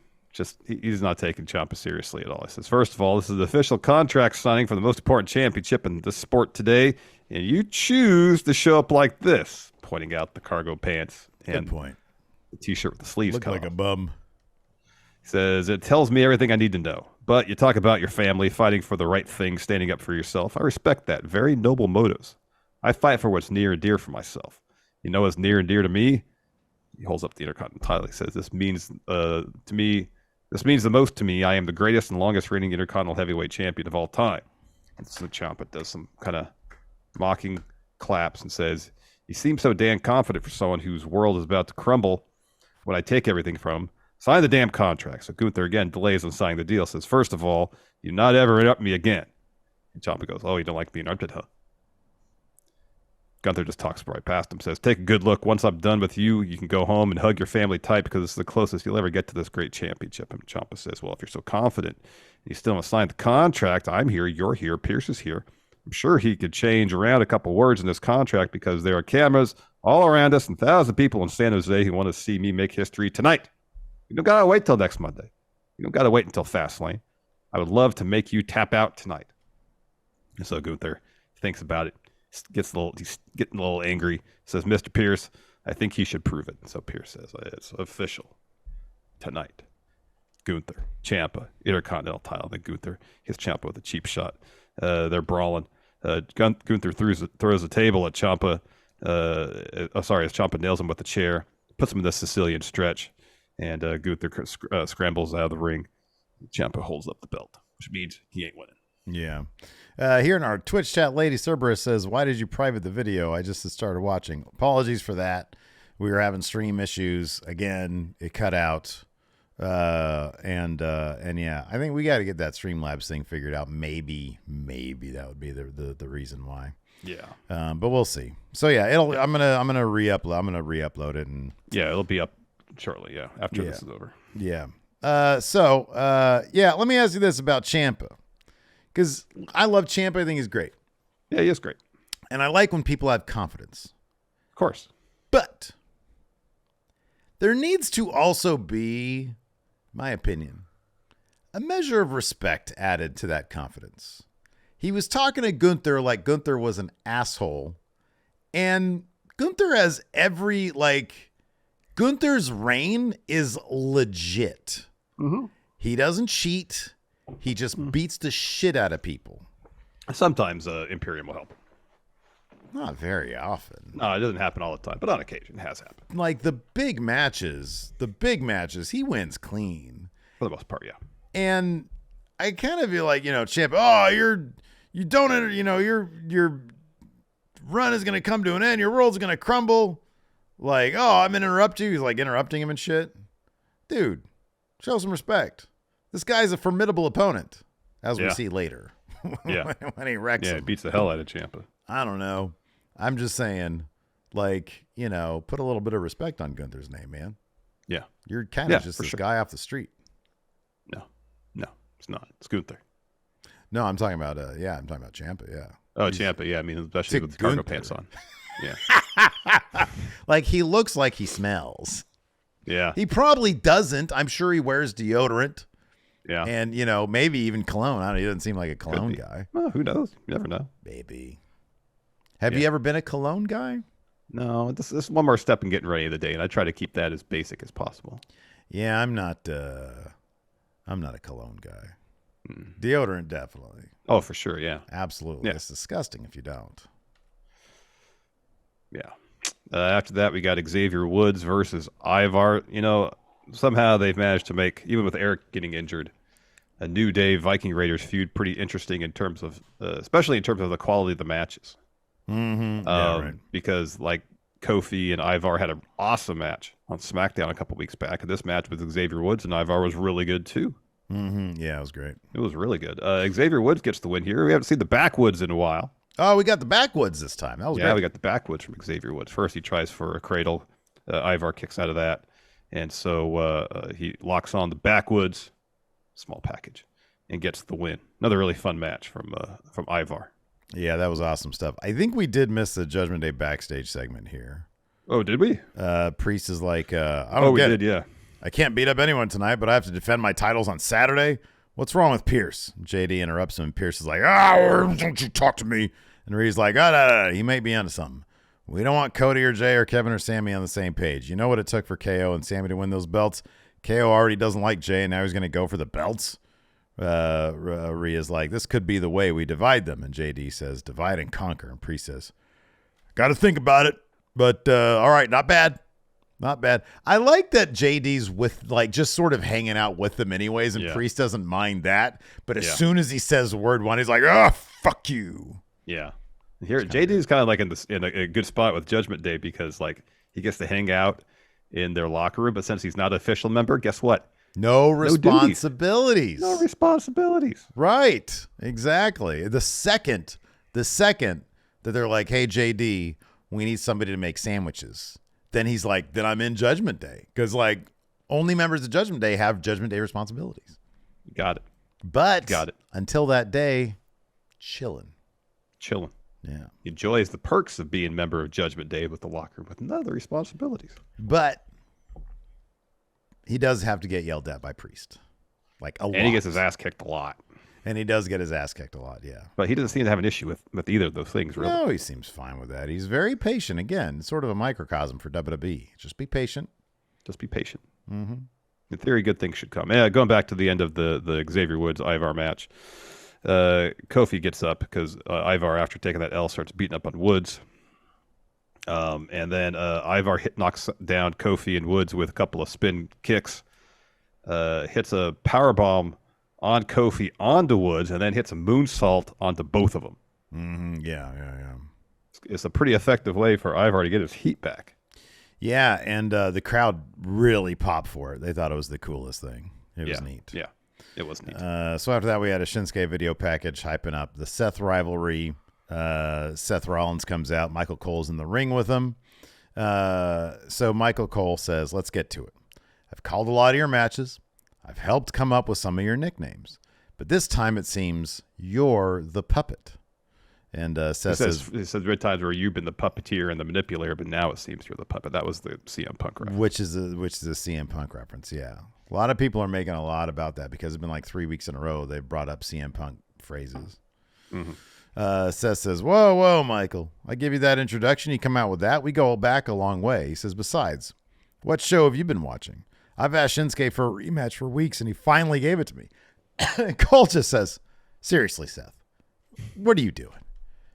He's not taking Ciampa seriously at all. He says, "First of all, this is the official contract signing for the most important championship in the sport today, and you choose to show up like this," pointing out the cargo pants and point. The T-shirt with the sleeves Look cut like off. a bum. He says, "It tells me everything I need to know. But you talk about your family, fighting for the right thing, standing up for yourself. I respect that. Very noble motives. I fight for what's near and dear for myself. You know what's near and dear to me?" He holds up the Intercontinental title. He says, "This means to me. This means the most to me. I am the greatest and longest reigning Intercontinental Heavyweight Champion of all time." And so Ciampa does some kind of mocking claps and says, "You seem so damn confident for someone whose world is about to crumble when I take everything from him. Sign the damn contract." So Gunther again delays on signing the deal. Says, "First of all, you not ever interrupt me again." And Ciampa goes, "Oh, you don't like being interrupted, huh?" Gunther just talks right past him. Says, "Take a good look. Once I'm done with you, you can go home and hug your family tight because it's the closest you'll ever get to this great championship." And Ciampa says, "Well, if you're so confident and you still haven't signed the contract, I'm here, you're here, Pierce is here. I'm sure he could change around a couple words in this contract because there are cameras all around us and thousands of people in San Jose who want to see me make history tonight. You don't got to wait till next Monday. You don't got to wait until Fastlane. I would love to make you tap out tonight." And so Gunther thinks about it. He's getting a little angry. Says, "Mr. Pierce, I think he should prove it." And so Pierce says, "It's official tonight. Gunther, Ciampa, Intercontinental title." Then Gunther hits Ciampa with a cheap shot. They're brawling. Gunther throws a table at Ciampa. As Ciampa nails him with a chair, puts him in the Sicilian stretch, and Gunther scrambles out of the ring. Ciampa holds up the belt, which means he ain't winning. Yeah. Here in our Twitch chat, Lady Cerberus says, "Why did you private the video? I just started watching." Apologies for that. We were having stream issues. Again, it cut out. And yeah, I think we got to get that Streamlabs thing figured out. Maybe that would be the reason why. Yeah. But we'll see. So yeah, I'm gonna re-upload it, and yeah, it'll be up shortly. Yeah, after this is over. Yeah. Yeah. Let me ask you this about Ciampa, because I love Ciampa. I think he's great. Yeah, he is great, and I like when people have confidence. Of course. But there needs to also be, my opinion, a measure of respect added to that confidence. He was talking to Gunther like Gunther was an asshole. And Gunther has Gunther's reign is legit. Mm-hmm. He doesn't cheat. He just beats the shit out of people. Sometimes Imperium will help. Not very often. No, it doesn't happen all the time, but on occasion it has happened. Like the big matches, he wins clean. For the most part, yeah. And I kind of feel like, Ciampa, your run is going to come to an end. Your world's going to crumble. Like, oh, I'm going to interrupt you. He's like interrupting him and shit. Dude, show some respect. This guy's a formidable opponent, as we see later. Yeah. When he wrecks him. Yeah, beats the hell out of Ciampa. I don't know. I'm just saying, like, you know, put a little bit of respect on Gunther's name, man. Yeah. You're kind of just this guy off the street. No, it's not. It's Gunther. No, I'm talking about, I'm talking about Ciampa, yeah. Oh, Ciampa, yeah. I mean, especially with cargo pants on. Yeah. Like, he looks like he smells. Yeah. He probably doesn't. I'm sure he wears deodorant. Yeah. And, you know, maybe even cologne. I don't know. He doesn't seem like a cologne guy. Well, who knows? You never know. Maybe. Have you ever been a cologne guy? No, this is one more step in getting ready of the day, and I try to keep that as basic as possible. Yeah, I'm not a cologne guy. Deodorant, definitely. Oh, for sure, yeah. Absolutely. Yeah. It's disgusting if you don't. Yeah. After that, we got Xavier Woods versus Ivar. You know, somehow they've managed to make, even with Eric getting injured, a New Day Viking Raiders feud pretty interesting in terms of, especially in terms of the quality of the matches. Mm-hmm. Yeah, right. Because like Kofi and Ivar had an awesome match on SmackDown a couple weeks back, and this match with Xavier Woods and Ivar was really good too. Mm-hmm. Yeah, it was great. It was really good. Xavier Woods gets the win here. We haven't seen the backwoods in a while. Oh, we got the backwoods this time. That was great. We got the backwoods from Xavier Woods. First, he tries for a cradle. Ivar kicks out of that, and so he locks on the backwoods, small package, and gets the win. Another really fun match from Ivar. Yeah, that was awesome stuff. I think we did miss the Judgment Day backstage segment here. Oh, did we? Priest is like, I don't get it. Yeah. I can't beat up anyone tonight, but I have to defend my titles on Saturday. What's wrong with Pierce? JD interrupts him, and Pierce is like, don't you talk to me. And Rhea's like, no, he may be onto something. We don't want Cody or Jay or Kevin or Sammy on the same page. You know what it took for KO and Sammy to win those belts? KO already doesn't like Jay, and now he's going to go for the belts? Rhea's like, this could be the way we divide them. And JD says, divide and conquer. And Priest says, got to think about it. But all right, not bad. Not bad. I like that JD's with, like, just sort of hanging out with them anyways, and Priest doesn't mind that. But as soon as he says word one, he's like, oh, fuck you. Yeah. Here, JD's kind of like in a good spot with Judgment Day because, like, he gets to hang out in their locker room, but since he's not an official member, guess what? No responsibilities. No responsibilities. Right. Exactly. The second that they're like, hey, JD, we need somebody to make sandwiches. Then he's like, then I'm in Judgment Day. Because, like, only members of Judgment Day have Judgment Day responsibilities. Got it. But until that day, chilling. Yeah. He enjoys the perks of being a member of Judgment Day with the locker with none of the responsibilities. But he does have to get yelled at by Priest. Like, a lot. And he gets his ass kicked a lot. And he does get his ass kicked a lot, yeah. But he doesn't seem to have an issue with either of those things, really. No, he seems fine with that. He's very patient. Again, sort of a microcosm for WWE. Just be patient. Just be patient. Mm-hmm. In theory, good things should come. Yeah, going back to the end of the Xavier Woods-Ivar match, Kofi gets up because Ivar, after taking that L, starts beating up on Woods. And then Ivar knocks down Kofi and Woods with a couple of spin kicks, hits a powerbomb on Kofi onto Woods, and then hits a moonsault onto both of them. Mm-hmm. Yeah. It's a pretty effective way for Ivar to get his heat back. Yeah, and the crowd really popped for it. They thought it was the coolest thing. It was neat. Yeah, it was neat. So after that, we had a Shinsuke video package hyping up the Seth rivalry. Seth Rollins comes out. Michael Cole's in the ring with him. So Michael Cole says, let's get to it. I've called a lot of your matches. I've helped come up with some of your nicknames. But this time it seems you're the puppet. And Seth says, he says there are times where you've been the puppeteer and the manipulator, but now it seems you're the puppet. That was the CM Punk reference. Which is a CM Punk reference, yeah. A lot of people are making a lot about that because it's been like 3 weeks in a row they've brought up CM Punk phrases. Mm-hmm. Seth says, whoa, Michael. I give you that introduction. You come out with that. We go back a long way. He says, besides, what show have you been watching? I've asked Shinsuke for a rematch for weeks, and he finally gave it to me. Cole just says, seriously, Seth, what are you doing?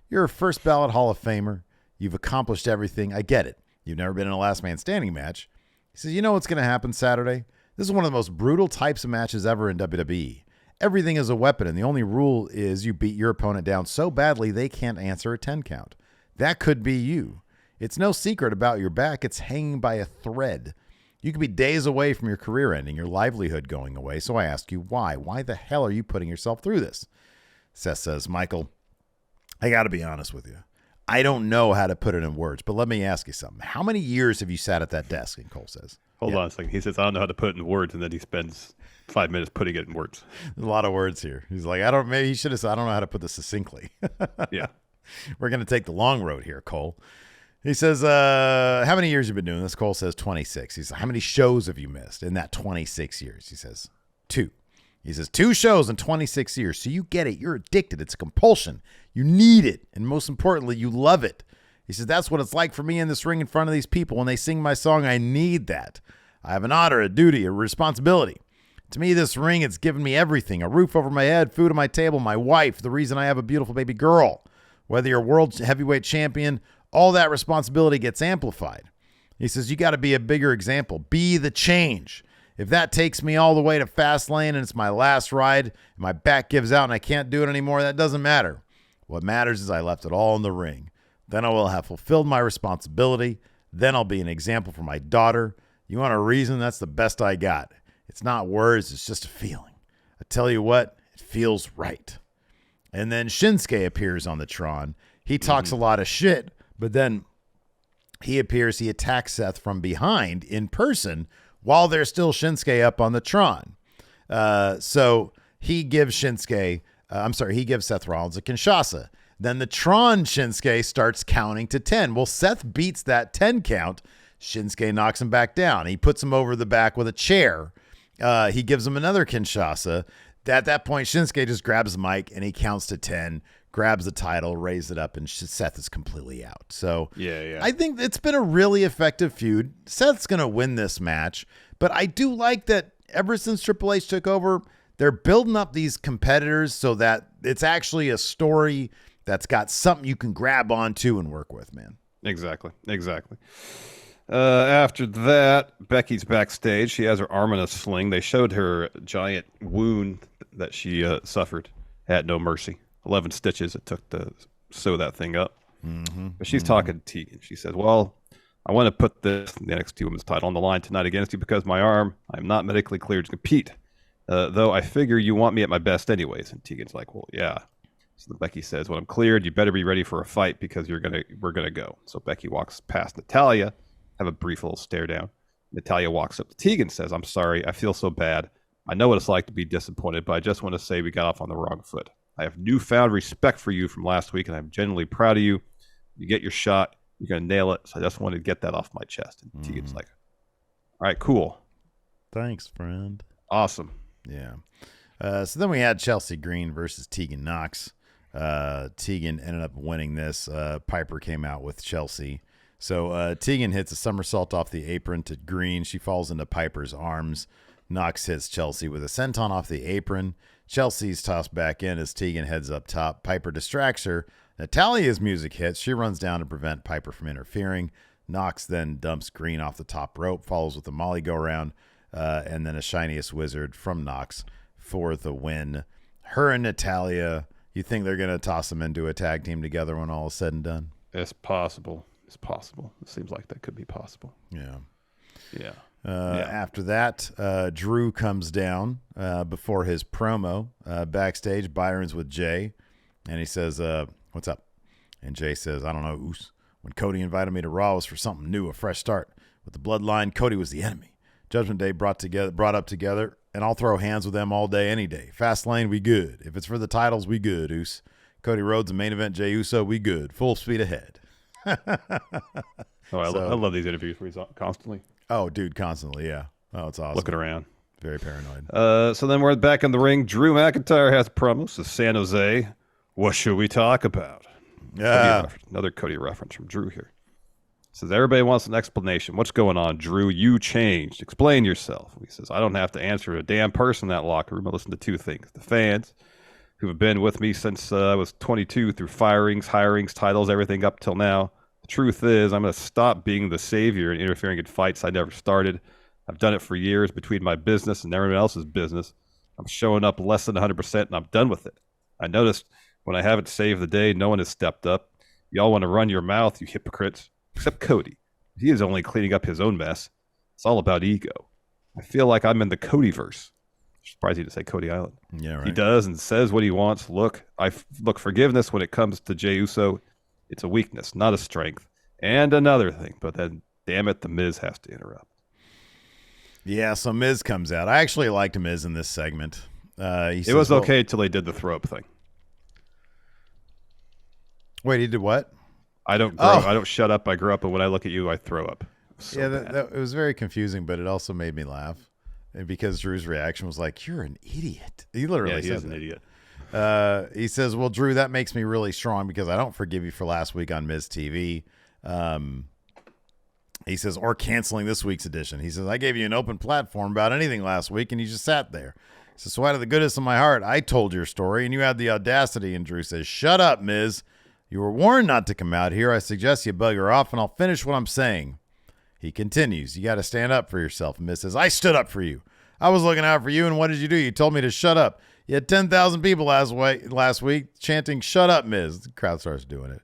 You're a first ballot Hall of Famer. You've accomplished everything. I get it. You've never been in a last man standing match. He says, you know what's going to happen Saturday? This is one of the most brutal types of matches ever in WWE. Everything is a weapon, and the only rule is you beat your opponent down so badly they can't answer a 10 count. That could be you. It's no secret about your back. It's hanging by a thread. You could be days away from your career ending, your livelihood going away. So I ask you, why? Why the hell are you putting yourself through this? Seth says, Michael, I got to be honest with you. I don't know how to put it in words, but let me ask you something. How many years have you sat at that desk? And Cole says, Hold on a second. He says, I don't know how to put it in words. And then he spends 5 minutes putting it in words. A lot of words here. He's like, maybe he should have said, I don't know how to put this succinctly. Yeah. We're going to take the long road here, Cole. He says, how many years have you been doing this? Cole says 26. He says, how many shows have you missed in that 26 years? He says, 2. He says, 2 shows in 26 years. So you get it. You're addicted. It's a compulsion. You need it. And most importantly, you love it. He says, that's what it's like for me in this ring in front of these people. When they sing my song, I need that. I have an honor, a duty, a responsibility. To me, this ring, it's given me everything. A roof over my head, food on my table, my wife, the reason I have a beautiful baby girl. Whether you're a world heavyweight champion, all that responsibility gets amplified. He says, you got to be a bigger example. Be the change. If that takes me all the way to Fastlane and it's my last ride, and my back gives out and I can't do it anymore, that doesn't matter. What matters is I left it all in the ring. Then I will have fulfilled my responsibility. Then I'll be an example for my daughter. You want a reason? That's the best I got. It's not words. It's just a feeling. I tell you what, it feels right. And then Shinsuke appears on the Tron. He talks a lot of shit, but then he appears, he attacks Seth from behind in person while there's still Shinsuke up on the Tron. So he gives Seth Rollins a Kinshasa. Then the Tron Shinsuke starts counting to 10. Well, Seth beats that 10 count. Shinsuke knocks him back down. He puts him over the back with a chair. He gives him another Kinshasa. At that point, Shinsuke just grabs the mic and he counts to 10, grabs the title, raises it up, and Seth is completely out. So yeah. I think it's been a really effective feud. Seth's going to win this match, but I do like that ever since Triple H took over, they're building up these competitors so that it's actually a story that's got something you can grab onto and work with, man. Exactly. After that, Becky's backstage. She has her arm in a sling. They showed her giant wound that she suffered at No Mercy. 11 stitches it took to sew that thing up. But she's talking to Tegan. She says, well, I want to put the NXT Women's title on the line tonight against you because my arm, I'm not medically cleared to compete. Though I figure you want me at my best anyways. And Tegan's like, well, yeah. So Becky says, when I'm cleared, you better be ready for a fight because we're gonna go. So Becky walks past Natalya, have a brief little stare down. Natalya walks up to Tegan, says, I'm sorry, I feel so bad. I know what it's like to be disappointed, but I just want to say we got off on the wrong foot. I have newfound respect for you from last week, and I'm genuinely proud of you. You get your shot, you're going to nail it. So I just wanted to get that off my chest. And Tegan's like, all right, cool. Thanks, friend. Awesome. Yeah. So then we had Chelsea Green versus Tegan Knox. Tegan ended up winning this. Piper came out with Chelsea. So Tegan hits a somersault off the apron to Green. She falls into Piper's arms. Knox hits Chelsea with a senton off the apron. Chelsea's tossed back in as Tegan heads up top. Piper distracts her. Natalya's music hits. She runs down to prevent Piper from interfering. Knox then dumps Green off the top rope, follows with a Molly go-around, and then a Shiniest Wizard from Knox for the win. Her and Natalya, you think they're going to toss them into a tag team together when all is said and done? It's possible. It seems like that could be possible. Yeah. After that, Drew comes down before his promo. Backstage, Byron's with Jay, and he says, what's up? And Jay says, I don't know, Oos. When Cody invited me to Raw, it was for something new, a fresh start. With the bloodline, Cody was the enemy. Judgment Day brought up together, and I'll throw hands with them all day, any day. Fastlane, we good. If it's for the titles, we good, Oos. Cody Rhodes, the main event, Jey Uso, we good. Full speed ahead. I love these interviews where he's constantly. Oh, dude, constantly, yeah. Oh, it's awesome. Looking around. Very paranoid. So then we're back in the ring. Drew McIntyre has a promo. So San Jose, what should we talk about? Yeah. Another Cody reference from Drew here. Says, everybody wants an explanation. What's going on, Drew? You changed. Explain yourself. He says, I don't have to answer a damn person in that locker room. I listen to two things. The fans, who have been with me since I was 22 through firings, hirings, titles, everything up till now. The truth is, I'm going to stop being the savior and interfering in fights I never started. I've done it for years between my business and everyone else's business. I'm showing up less than 100% and I'm done with it. I noticed when I haven't saved the day, no one has stepped up. Y'all want to run your mouth, you hypocrites. except Cody. He is only cleaning up his own mess. It's all about ego. I feel like I'm in the Codyverse. Surprised he didn't say Cody Island. Yeah, right. He does and says what he wants. Look, forgiveness when it comes to Jey Uso. It's a weakness, not a strength. And another thing, but then, damn it, the Miz has to interrupt. Yeah, so Miz comes out. I actually liked Miz in this segment. It was okay until they did the throw up thing. Wait, he did what? I don't shut up. I grow up, and when I look at you, I throw up. It was very confusing, but it also made me laugh. And because Drew's reaction was like, "You're an idiot." He literally he said is an idiot. He says, "Well, Drew, that makes me really strong because I don't forgive you for last week on Miz TV." He says, or canceling this week's edition. He says, "I gave you an open platform about anything last week, and you just sat there." He says, "So out of the goodness of my heart, I told your story, and you had the audacity." And Drew says, "Shut up, Miz. You were warned not to come out here. I suggest you bugger off, and I'll finish what I'm saying." He continues, "You got to stand up for yourself." And Miz says, "I stood up for you. I was looking out for you, and what did you do? You told me to shut up. You had 10,000 people last week chanting, 'Shut up, Miz.'" The crowd starts doing it.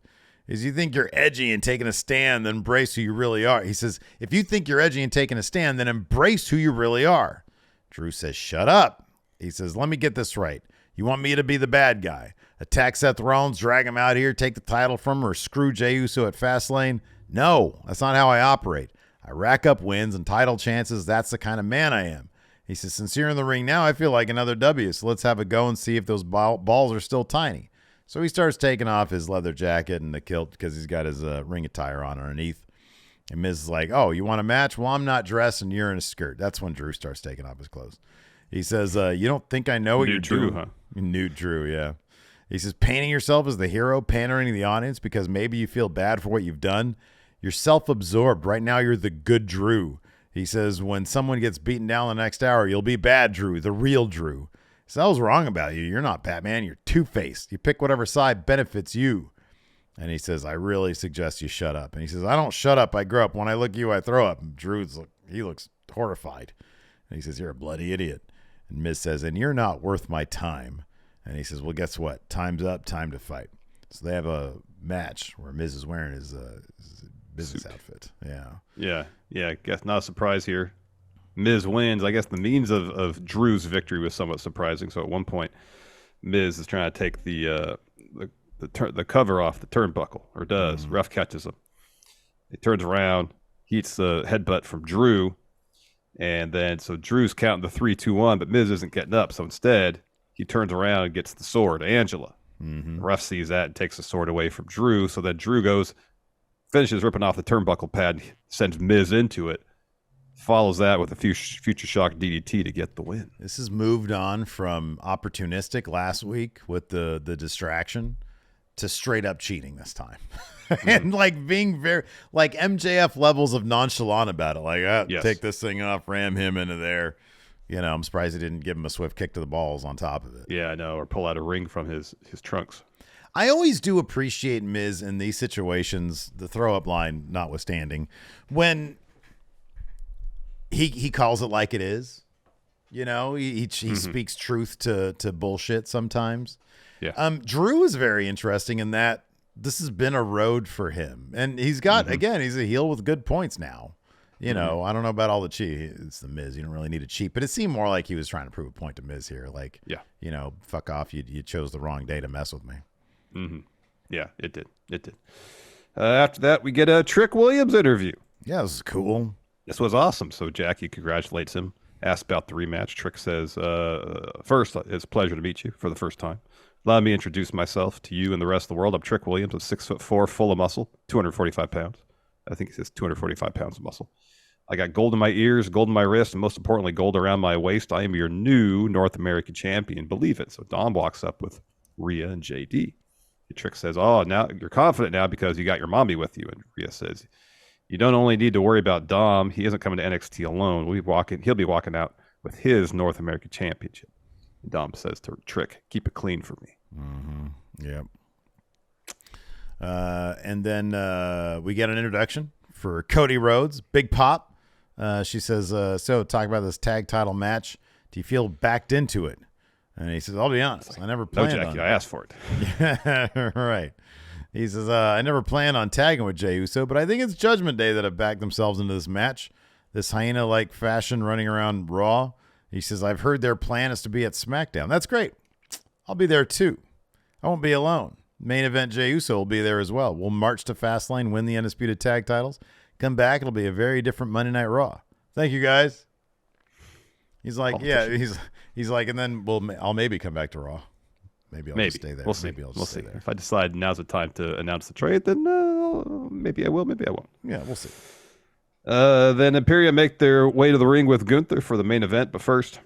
Is you think you're edgy and taking a stand, then embrace who you really are. He says, "If you think you're edgy and taking a stand, then embrace who you really are." Drew says, "Shut up." He says, "Let me get this right. You want me to be the bad guy? Attack Seth Rollins, drag him out here, take the title from him, or screw Jey Uso at Fastlane? No, that's not how I operate. I rack up wins and title chances. That's the kind of man I am." He says, "Since you're in the ring now, I feel like another W, so let's have a go and see if those balls are still tiny." So he starts taking off his leather jacket and the kilt because he's got his ring attire on underneath. And Miz is like, "Oh, you want a match? Well, I'm not dressed and you're in a skirt." That's when Drew starts taking off his clothes. He says, "You don't think I know what you're doing?" Huh? Nude Drew, yeah. He says, "Painting yourself as the hero, pandering to the audience because maybe you feel bad for what you've done. You're self-absorbed. Right now, you're the good Drew." He says, "When someone gets beaten down the next hour, you'll be bad Drew, the real Drew." He says, "I was wrong about you. You're not Batman. You're two-faced. You pick whatever side benefits you." And he says, "I really suggest you shut up." And he says, "I don't shut up. I grow up. When I look at you, I throw up." And he looks horrified. And he says, "You're a bloody idiot." And Miz says, "And you're not worth my time." And he says, "Well, guess what? Time's up. Time to fight." So they have a match where Miz is wearing his business outfit. Yeah. I guess not a surprise here. Miz wins. I guess the means of Drew's victory was somewhat surprising. So at one point, Miz is trying to take the cover off the turnbuckle, or does. Ref catches him. He turns around, heats the headbutt from Drew, and then so Drew's counting the 3-2-1, but Miz isn't getting up. So instead, he turns around and gets the sword, Angela. The ref sees that and takes the sword away from Drew. So then Drew finishes ripping off the turnbuckle pad, sends Miz into it. Follows that with a future shock DDT to get the win. This has moved on from opportunistic last week with the distraction to straight up cheating this time. And like being very like MJF levels of nonchalant about it. Like, take this thing off, ram him into there. You know, I'm surprised he didn't give him a swift kick to the balls on top of it. Yeah, I know, or pull out a ring from his trunks. I always do appreciate Miz in these situations, the throw-up line notwithstanding, when he calls it like it is. You know, he speaks truth to bullshit sometimes. Yeah. Drew is very interesting in that this has been a road for him. And he's got, again, he's a heel with good points now. You know, I don't know about all the cheat. It's the Miz. You don't really need to cheat. But it seemed more like he was trying to prove a point to Miz here. Like, you know, fuck off. You chose the wrong day to mess with me. Yeah, it did. After that, we get a Trick Williams interview. Yeah, this is cool. This was awesome. So Jackie congratulates him, asks about the rematch. Trick says, first, it's a pleasure to meet you for the first time. Allow me to introduce myself to you and the rest of the world. I'm Trick Williams. I'm 6'4", full of muscle, 245 pounds. I think he says 245 pounds of muscle. I got gold in my ears, gold in my wrist, and most importantly, gold around my waist. I am your new North American champion. Believe it. So Dom walks up with Rhea and JD. Trick says, "Oh, now you're confident now because you got your mommy with you." And Rhea says, "You don't only need to worry about Dom. He isn't coming to NXT alone. He'll be walking out with his North American championship." And Dom says to Trick, "Keep it clean for me." Yep. And then we get an introduction for Cody Rhodes, Big Pop. She says, "So talk about this tag title match. Do you feel backed into it?" And he says, "I'll be honest, I never planned on it." I asked for it. Yeah, right. He says, I never planned on tagging with Jey Uso, but I think it's Judgment Day that have backed themselves into this match. This hyena-like fashion running around Raw. He says, I've heard their plan is to be at SmackDown. That's great. I'll be there too. I won't be alone. Main event Jey Uso will be there as well. We'll march to Fastlane, win the Undisputed Tag titles, come back. It'll be a very different Monday Night Raw. Thank you, guys. He's like, he's like, and then I'll maybe come back to Raw. Maybe I'll just stay there. We'll see. Maybe I'll we'll just stay see. there. If I decide now's the time to announce the trade, then maybe I will, maybe I won't. Yeah, we'll see. Then Imperium make their way to the ring with Gunther for the main event, but first,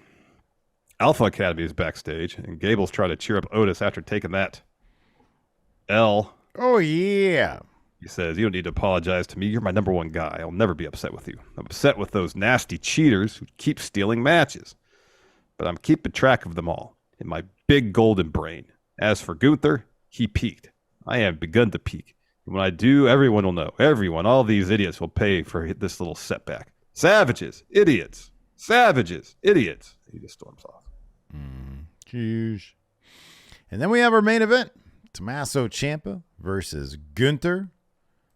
Alpha Academy is backstage, and Gable's trying to cheer up Otis after taking that L. Oh, yeah. He says, you don't need to apologize to me. You're my number one guy. I'll never be upset with you. I'm upset with those nasty cheaters who keep stealing matches. But I'm keeping track of them all in my big golden brain. As for Gunther, he peaked. I have begun to peak. And when I do, everyone will know. Everyone, all these idiots will pay for this little setback. Savages, idiots. Savages, idiots. He just storms off. Jeez. And then we have our main event. Tommaso Ciampa versus Gunther.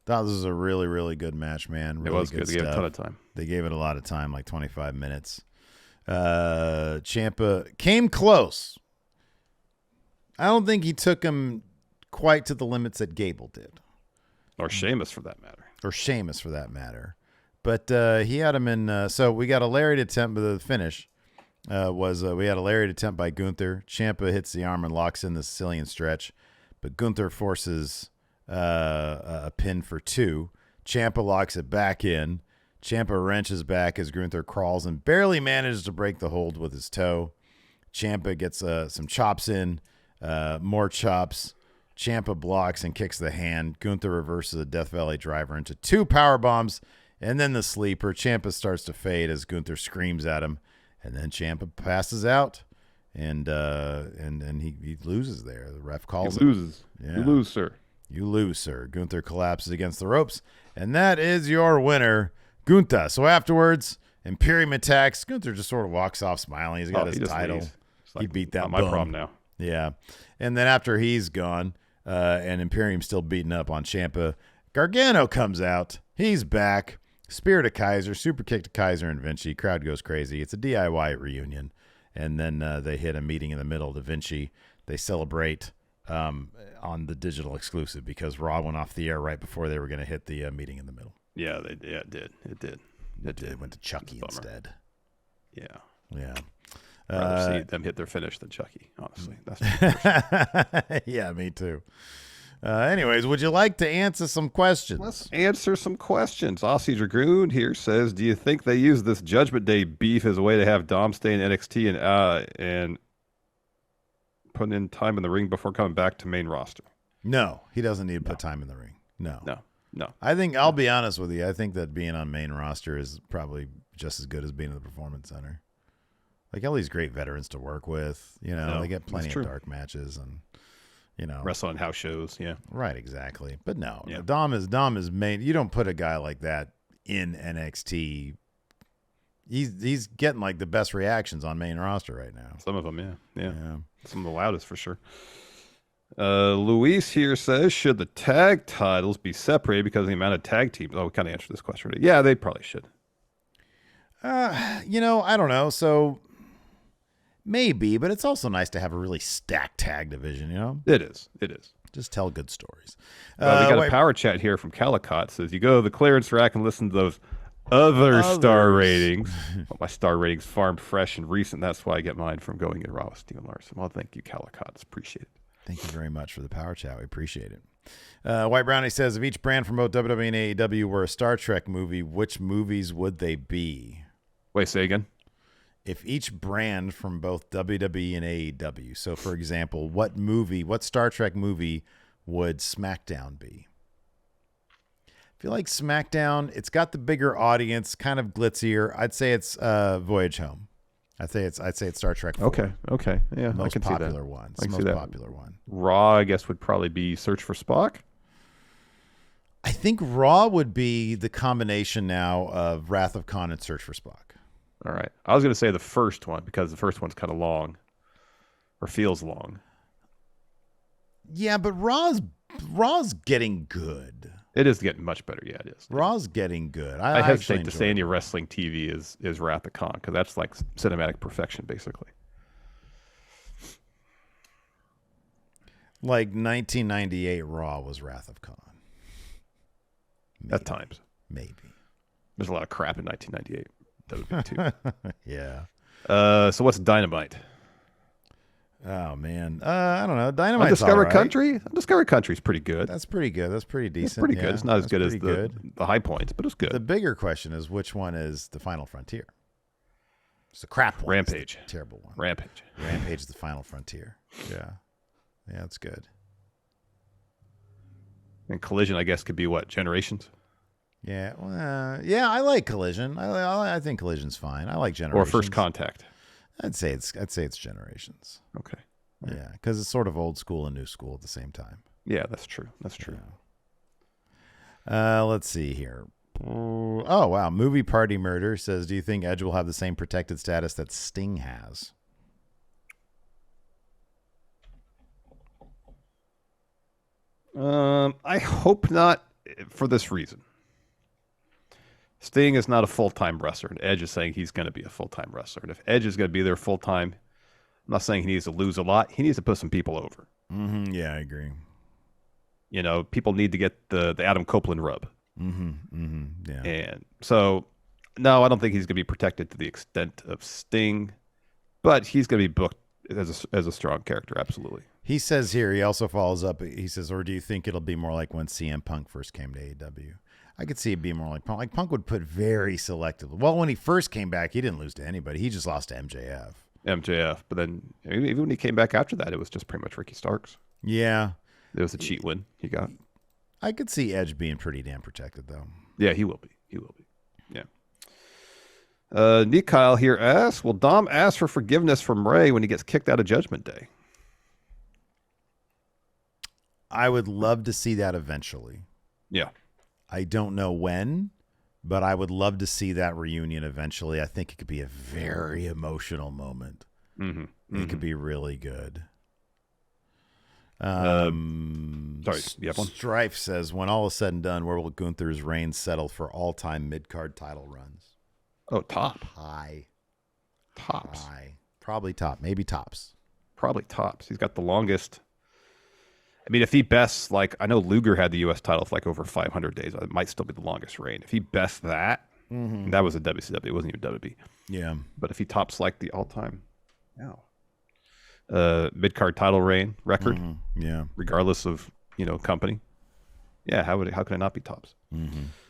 Thought this was a really, really good match, man. Really it was good. They gave it a ton of time. They gave it a lot of time, like 25 minutes. Ciampa came close. I don't think he took him quite to the limits that Gable did. Or Sheamus, for that matter. But he had him in. So we got a lariat attempt, but the finish we had a lariat attempt by Gunther. Ciampa hits the arm and locks in the Sicilian stretch, but Gunther forces a pin for 2. Ciampa locks it back in. Ciampa wrenches back as Gunther crawls and barely manages to break the hold with his toe. Ciampa gets some chops in, more chops. Ciampa blocks and kicks the hand. Gunther reverses a Death Valley driver into 2 power bombs, and then the sleeper. Ciampa starts to fade as Gunther screams at him, and then Ciampa passes out, and he loses there. The ref calls He loses. Yeah. You lose, sir. You lose, sir. Gunther collapses against the ropes, and that is your winner, Gunther. So afterwards, Imperium attacks. Gunther just sort of walks off smiling. He's got his title. Like, he beat that not my bum. problem now. Yeah. And then after he's gone, and Imperium's still beating up on Ciampa, Gargano comes out. He's back. Spear to Kaiser, super kick to Kaiser and Vinci. Crowd goes crazy. It's a DIY reunion. And then they hit a meeting in the middle to Vinci. They celebrate on the digital exclusive because Raw went off the air right before they were going to hit the meeting in the middle. Yeah, it did. It went to Chucky instead. Yeah. Yeah. I'd rather see them hit their finish than Chucky, honestly. That's me. Yeah, me too. Anyways, would you like to answer some questions? Let's answer some questions. Aussie Dragoon here says, do you think they use this Judgment Day beef as a way to have Dom stay in NXT and put in time in the ring before coming back to main roster? No, he doesn't need to put time in the ring. No. I think, I'll be honest with you, I think that being on main roster is probably just as good as being in the Performance Center. Like, all these great veterans to work with, they get plenty of dark matches and, wrestle on house shows, yeah. Right, exactly. But no, yeah. Dom is main. You don't put a guy like that in NXT. He's getting like the best reactions on main roster right now. Some of them, yeah. Some of the loudest for sure. Luis here says, should the tag titles be separated because of the amount of tag teams? Oh, we kind of answered this question already. Yeah, they probably should. I don't know. So maybe, but it's also nice to have a really stacked tag division, It is. Just tell good stories. We got a power chat here from Calicott. Says, you go to the clearance rack and listen to those other star ratings. Well, my star ratings farmed fresh and recent. That's why I get mine from going in Raw with Steven Larson. Well, thank you, Calicott. It's appreciated. Thank you very much for the power chat. We appreciate it. White Brownie says, if each brand from both WWE and AEW were a Star Trek movie, which movies would they be? Wait, say again? If each brand from both WWE and AEW. So, for example, what Star Trek movie would SmackDown be? I feel like SmackDown, it's got the bigger audience, kind of glitzier. I'd say it's Voyage Home. I'd say it's Star Trek 4. Okay. Yeah, most I can popular see that. one. I can most see that. popular one. Raw, I guess, would probably be Search for Spock. I think Raw would be the combination now of Wrath of Khan and Search for Spock. All right. I was going to say the first one because the first one's kind of long or feels long. Yeah, but Raw's Raw's getting good. It is getting much better. Yeah, it is. Raw's getting good. I hesitate to say any wrestling TV is Wrath of Khan because that's like cinematic perfection, basically. Like 1998 Raw was Wrath of Khan. Maybe. At times. Maybe. There's a lot of crap in 1998. That would be too. Yeah. So what's Dynamite? Oh man, I don't know. Dynamite's Undiscovered right. Country. Undiscovered Country's pretty good. That's pretty good. That's pretty decent. It's pretty good. Yeah, It's not as good as the the high points, but it's good. The bigger question is which one is the Final Frontier? It's the crap one. Rampage. The terrible one. Rampage. Rampage is the Final Frontier. Yeah. Yeah, that's good. And Collision, I guess, could be what? Generations? Yeah. Well, yeah, I like Collision. I think Collision's fine. I like Generations. Or First Contact. I'd say it's Generations. Okay. Yeah, because it's sort of old school and new school at the same time. Yeah, that's true. That's true. Yeah. Let's see here. Oh, wow. Movie Party Murder says, do you think Edge will have the same protected status that Sting has? I hope not for this reason. Sting is not a full-time wrestler, and Edge is saying he's going to be a full-time wrestler. And if Edge is going to be there full-time, I'm not saying he needs to lose a lot. He needs to put some people over. Mm-hmm. Yeah, I agree. You know, people need to get the Adam Copeland rub. Mm-hmm. Mm-hmm. Yeah. And so, no, I don't think he's going to be protected to the extent of Sting, but he's going to be booked as a strong character, absolutely. He says here, he also follows up, he says, or do you think it'll be more like when CM Punk first came to AEW? I could see it being more like Punk. Like Punk would put very selectively. Well, when he first came back, he didn't lose to anybody. He just lost to MJF. But then even when he came back after that, it was just pretty much Ricky Starks. Yeah. It was a cheat win he got. I could see Edge being pretty damn protected, though. Yeah, he will be. He will be. Yeah. Nick Kyle here asks, will Dom ask for forgiveness from Ray when he gets kicked out of Judgment Day? I would love to see that eventually. Yeah. I don't know when, but I would love to see that reunion eventually. I think it could be a very emotional moment. Mm-hmm. It could be really good. Sorry, you have one? Strife says, when all is said and done, where will Gunther's reign settle for all-time mid-card title runs? Oh, top. High. Tops. High. Probably top. Maybe tops. Probably tops. He's got the longest. I mean, if he bests, like, I know Luger had the U.S. title for like over 500 days. It might still be the longest reign. If he bests that, that was a WCW. It wasn't even WB. Yeah. But if he tops like the all-time, mid-card title reign record, yeah, regardless of, company, how could it not be tops?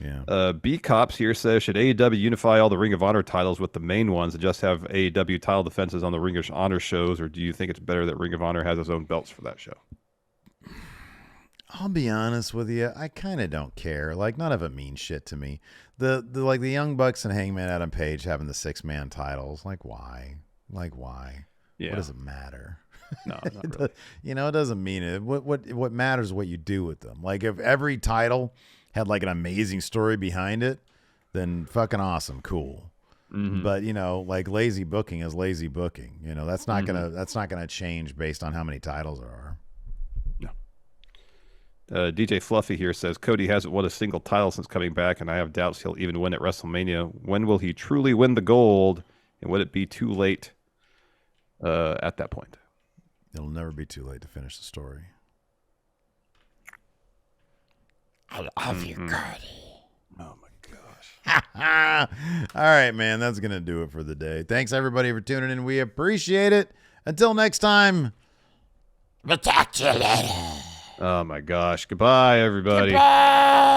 Yeah. B Cops here says, should AEW unify all the Ring of Honor titles with the main ones and just have AEW title defenses on the Ring of Honor shows, or do you think it's better that Ring of Honor has its own belts for that show? I'll be honest with you. I kind of don't care. Like, none of it means shit to me. The Young Bucks and Hangman Adam Page having the 6-man titles. Like, why? Yeah. What does it matter? No, not really. It doesn't mean it. What matters is what you do with them. Like, if every title had like an amazing story behind it, then fucking awesome, cool. But like lazy booking is lazy booking. That's not gonna change based on how many titles there are. DJ Fluffy here says, Cody hasn't won a single title since coming back, and I have doubts he'll even win at WrestleMania. When will he truly win the gold, and would it be too late at that point? It'll never be too late to finish the story. I love you, Cody. Oh, my gosh. All right, man. That's going to do it for the day. Thanks, everybody, for tuning in. We appreciate it. Until next time. We'll talk to you later. Oh, my gosh. Goodbye, everybody. Goodbye.